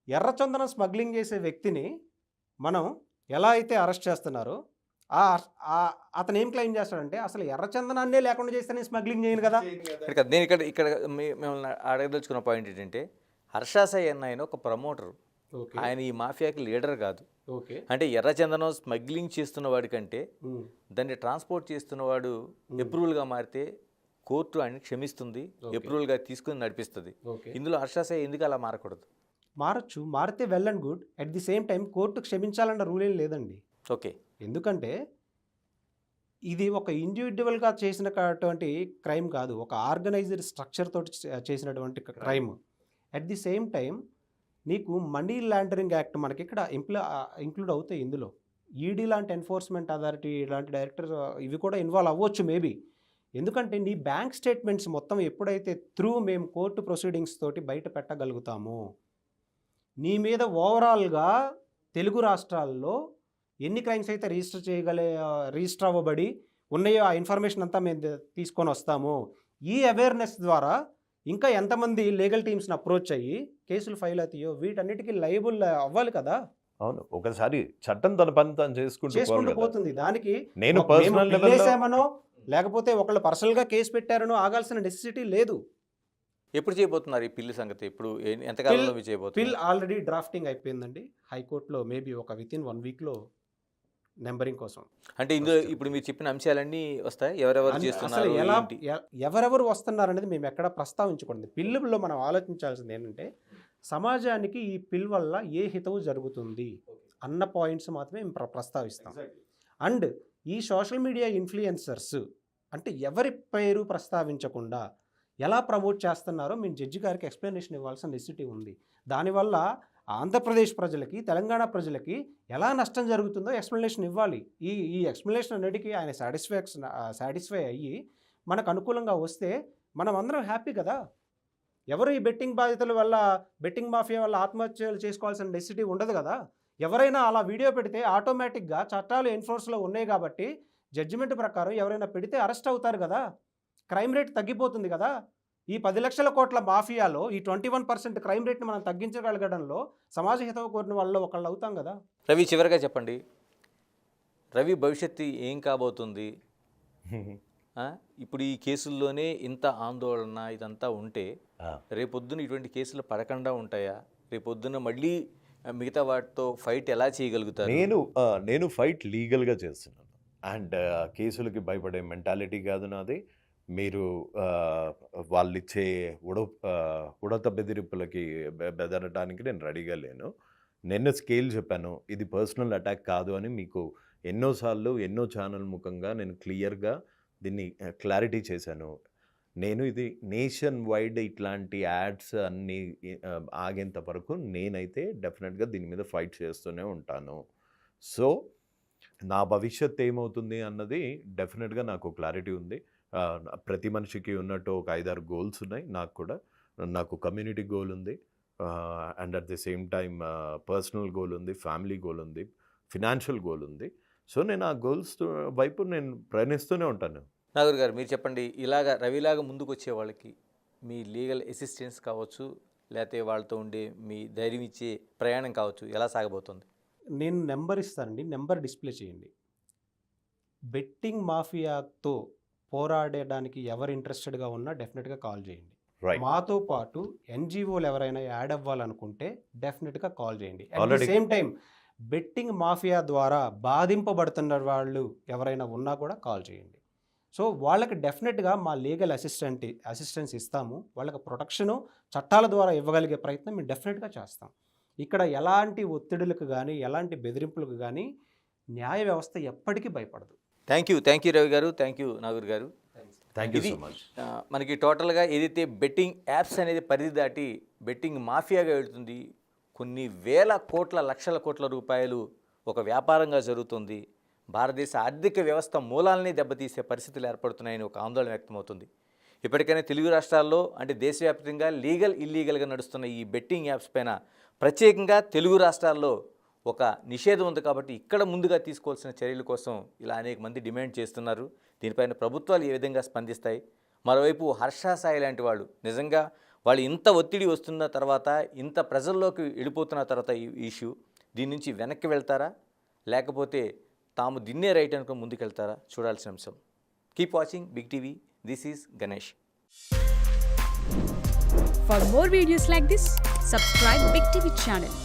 ఎర్రచందనం స్మగ్లింగ్ చేసే వ్యక్తిని మనం ఎలా అయితే అరెస్ట్ చేస్తున్నారో అతను ఏం క్లెయిమ్ చేస్తాడంటే అసలు ఎర్రచందనాన్నే లేకుండా చేస్తే నేను స్మగ్లింగ్ చేయను కదా. నేను ఇక్కడ మిమ్మల్ని అడగదలుచుకున్న పాయింట్ ఏంటంటే హర్ష సాయి అన్న ఆయన ఒక ప్రమోటర్, ఆయన ఈ మాఫియాకి లీడర్ కాదు. అంటే ఎర్రచందనం స్మగ్లింగ్ చేస్తున్న వాడి కంటే దాన్ని ట్రాన్స్పోర్ట్ చేస్తున్నవాడు అప్రూవల్గా మారితే కోర్టు ఆయన క్షమిస్తుంది, అప్రూవల్గా తీసుకుని నడిపిస్తుంది. ఇందులో హర్ష సాయి ఎందుకు అలా మారకూడదు? మారచ్చు, మారితే well and good. At the same time court క్షమించాలన్న రూల్ ఏం లేదండి. ఓకే, ఎందుకంటే ఇది ఒక ఇండివిజువల్గా చేసినటువంటి క్రైమ్ కాదు, ఒక ఆర్గనైజ్డ్ స్ట్రక్చర్ తోటి చేసినటువంటి crime. At the same time నీకు మనీ లాండరింగ్ యాక్ట్ మనకి ఇక్కడ ఇంక్లూడ్ అవుతాయి. ఇందులో ఈడీ లాంటి ఎన్ఫోర్స్మెంట్ అథారిటీ లాంటి డైరెక్టర్ ఇవి కూడా ఇన్వాల్వ్ అవ్వచ్చు మేబీ. ఎందుకంటే నీ బ్యాంక్ స్టేట్మెంట్స్ మొత్తం ఎప్పుడైతే మేము కోర్టు ప్రొసీడింగ్స్ తోటి బయట పెట్టగలుగుతామో, నీ మీద ఓవరాల్గా తెలుగు రాష్ట్రాల్లో ఎన్ని క్రైమ్స్ అయితే రిజిస్టర్ అవ్వబడి ఉన్నాయో ఆ ఇన్ఫర్మేషన్ అంతా మేము తీసుకొని వస్తాము. ఈ అవేర్నెస్ ద్వారా ఇంకా ఎంతమంది లీగల్ టీమ్స్ని అప్రోచ్ అయ్యి కేసులు ఫైల్ అవుతాయో వీటన్నిటికీ లయబుల్ అవ్వాలి కదా. అవును, ఒకసారి చట్టం తన పని తాను చేసుకుంటూ పోతుంది. దానికి నేను పర్సనల్ చేసామనో లేకపోతే ఒకళ్ళు పర్సనల్గా కేసు పెట్టారనో ఆగాల్సిన నెసెసిటీ లేదు. ఎప్పుడు చేయబోతున్నారు ఈ పిల్లి సంగతి? ఇప్పుడు ఎంతకాలంలో చేయబోతున్నారు? పిల్ ఆల్రెడీ డ్రాఫ్టింగ్ అయిపోయిందండి విత్ మేబీ ఒక వితిన్ 1 వీక్లో నెంబరింగ్ కోసం. అంటే ఇందులో ఇప్పుడు మీరు చెప్పిన అంశాలన్నీ వస్తాయి, ఎవరెవరు చేస్తున్నారు, ఎవరెవరు వస్తున్నారు అనేది మేము ఎక్కడ ప్రస్తావించకూడదు. పిల్లులో మనం ఆలోచించాల్సింది ఏంటంటే సమాజానికి ఈ పిల్ వల్ల ఏ హితవు జరుగుతుంది అన్న పాయింట్స్ మాత్రమే మేము ప్రస్తావిస్తాం. అండ్ ఈ సోషల్ మీడియా ఇన్ఫ్లుయెన్సర్స్ అంటే ఎవరి పేరు ప్రస్తావించకుండా ఎలా ప్రమోట్ చేస్తున్నారో మేము జడ్జి గారికి ఎక్స్ప్లెనేషన్ ఇవ్వాల్సిన నెసిటీ ఉంది. దానివల్ల ఆంధ్రప్రదేశ్ ప్రజలకి తెలంగాణ ప్రజలకి ఎలా నష్టం జరుగుతుందో ఎక్స్ప్లెనేషన్ ఇవ్వాలి. ఈ ఎక్స్ప్లెనేషన్ అన్నిటికీ ఆయన సాటిస్ఫై అయ్యి మనకు అనుకూలంగా వస్తే మనం అందరం హ్యాపీ కదా. ఎవరు ఈ బెట్టింగ్ బాధితుల వల్ల బెట్టింగ్ మాఫియా వల్ల ఆత్మహత్యలు చేసుకోవాల్సిన నెసిటీ ఉండదు కదా. ఎవరైనా అలా వీడియో పెడితే ఆటోమేటిక్గా చట్టాలు ఎన్ఫోర్స్లో ఉన్నాయి కాబట్టి జడ్జిమెంట్ ప్రకారం ఎవరైనా పెడితే అరెస్ట్ అవుతారు కదా, క్రైమ్ రేట్ తగ్గిపోతుంది కదా. ఈ 10 లక్షల కోట్ల మాఫియాలో ఈ 21% క్రైమ్ రేట్ని మనం తగ్గించగలగడంలో సమాజ హితవు కోరిన వాళ్ళు ఒకళ్ళు అవుతాం కదా. రవి, చివరిగా చెప్పండి, రవి భవిష్యత్తు ఏం కాబోతుంది? ఇప్పుడు ఈ కేసుల్లోనే ఇంత ఆందోళన ఇదంతా ఉంటే రేపొద్దున ఇటువంటి కేసులు పడకుండా ఉంటాయా? రేపొద్దున మళ్ళీ మిగతా వాటితో ఫైట్ ఎలా చేయగలుగుతారు? నేను ఫైట్ లీగల్గా చేస్తున్నాను. అండ్ కేసులకి భయపడే మెంటాలిటీ కాదు నాది. మీరు వాళ్ళు ఇచ్చే ఉడత బెదిరింపులకి బెదరడానికి నేను రెడీగా లేను. నిన్న స్కేల్ చెప్పాను, ఇది పర్సనల్ అటాక్ కాదు అని మీకు ఎన్నోసార్లు ఎన్నో ఛానల్ ముఖంగా నేను క్లియర్గా దీన్ని క్లారిటీ చేశాను. నేను ఇది నేషన్ వైడ్ ఇట్లాంటి యాడ్స్ అన్నీ ఆగేంత వరకు నేనైతే డెఫినెట్గా దీని మీద ఫైట్ చేస్తూనే ఉంటాను. సో నా భవిష్యత్ ఏమవుతుంది అన్నది డెఫినెట్గా నాకు క్లారిటీ ఉంది. ప్రతి మనిషికి ఉన్నట్టు ఒక 5-6 గోల్స్ ఉన్నాయి. నాకు కమ్యూనిటీ గోల్ ఉంది, and at the same time personal goal ఉంది, ఫ్యామిలీ గోల్ ఉంది, ఫినాన్షియల్ గోల్ ఉంది. సో నేను ఆ గోల్స్ వైపు నేను ప్రయాణిస్తూనే ఉంటాను. నాగూర్ గారు, మీరు చెప్పండి, ఇలాగా రవిలాగా ముందుకు వచ్చే వాళ్ళకి మీ లీగల్ అసిస్టెన్స్ కావచ్చు, లేకపోతే వాళ్ళతో ఉండే మీ ధైర్యం ఇచ్చే ప్రయాణం కావచ్చు ఎలా సాగబోతుంది? నేను నెంబర్ ఇస్తానండి, నెంబర్ డిస్ప్లే చేయండి. బెట్టింగ్ మాఫియాతో పోరాడడానికి ఎవరు ఇంట్రెస్టెడ్గా ఉన్నా డెఫినెట్గా కాల్ చేయండి. రైట్. మాతో పాటు ఎన్జిఓలు ఎవరైనా యాడ్ అవ్వాలనుకుంటే డెఫినెట్గా కాల్ చేయండి. At the Already- same time betting mafia ద్వారా బాధింపబడుతున్న వాళ్ళు ఎవరైనా ఉన్నా కూడా కాల్ చేయండి. సో వాళ్ళకి డెఫినెట్గా మా లీగల్ అసిస్టెన్స్ ఇస్తాము. వాళ్ళకి ప్రొటెక్షను చట్టాల ద్వారా ఇవ్వగలిగే ప్రయత్నం మేము డెఫినెట్గా చేస్తాం. ఇక్కడ ఎలాంటి ఒత్తిడులకు కానీ ఎలాంటి బెదిరింపులకు కానీ న్యాయ వ్యవస్థ ఎప్పటికీ భయపడదు. థ్యాంక్ యూ రవి గారు, థ్యాంక్ యూ నాగూర్ గారు. థ్యాంక్ యూ ఇది సో మచ్. మనకి టోటల్గా ఏదైతే బెట్టింగ్ యాప్స్ అనేది పరిధి దాటి బెట్టింగ్ మాఫియాగా వెళుతుంది, కొన్ని వేల కోట్ల లక్షల కోట్ల రూపాయలు ఒక వ్యాపారంగా జరుగుతుంది, భారతదేశ ఆర్థిక వ్యవస్థ మూలాలని దెబ్బతీసే పరిస్థితులు ఏర్పడుతున్నాయని ఒక ఆందోళన వ్యక్తమవుతుంది. ఇప్పటికైనా తెలుగు రాష్ట్రాల్లో అంటే దేశవ్యాప్తంగా ఇల్లీగల్గా నడుస్తున్న ఈ బెట్టింగ్ యాప్స్ పైన ప్రత్యేకంగా తెలుగు రాష్ట్రాల్లో ఒక నిషేధం ఉంది కాబట్టి ఇక్కడ ముందుగా తీసుకోవాల్సిన చర్యల కోసం ఇలా అనేక మంది డిమాండ్ చేస్తున్నారు. దీనిపైన ప్రభుత్వాలు ఏ విధంగా స్పందిస్తాయి? మరోవైపు హర్ష సాయి లాంటి వాళ్ళు నిజంగా వాళ్ళు ఇంత ఒత్తిడి వస్తున్న తర్వాత, ఇంత ప్రజల్లోకి వెళ్ళిపోతున్న తర్వాత ఈ ఇష్యూ దీని నుంచి వెనక్కి వెళ్తారా, లేకపోతే తాము దిన్నే రైట్ అనుకుని ముందుకెళ్తారా చూడాల్సిన అంశం. Keep watching big TV. This is Ganesh. For more videos like this, subscribe Big TV channel.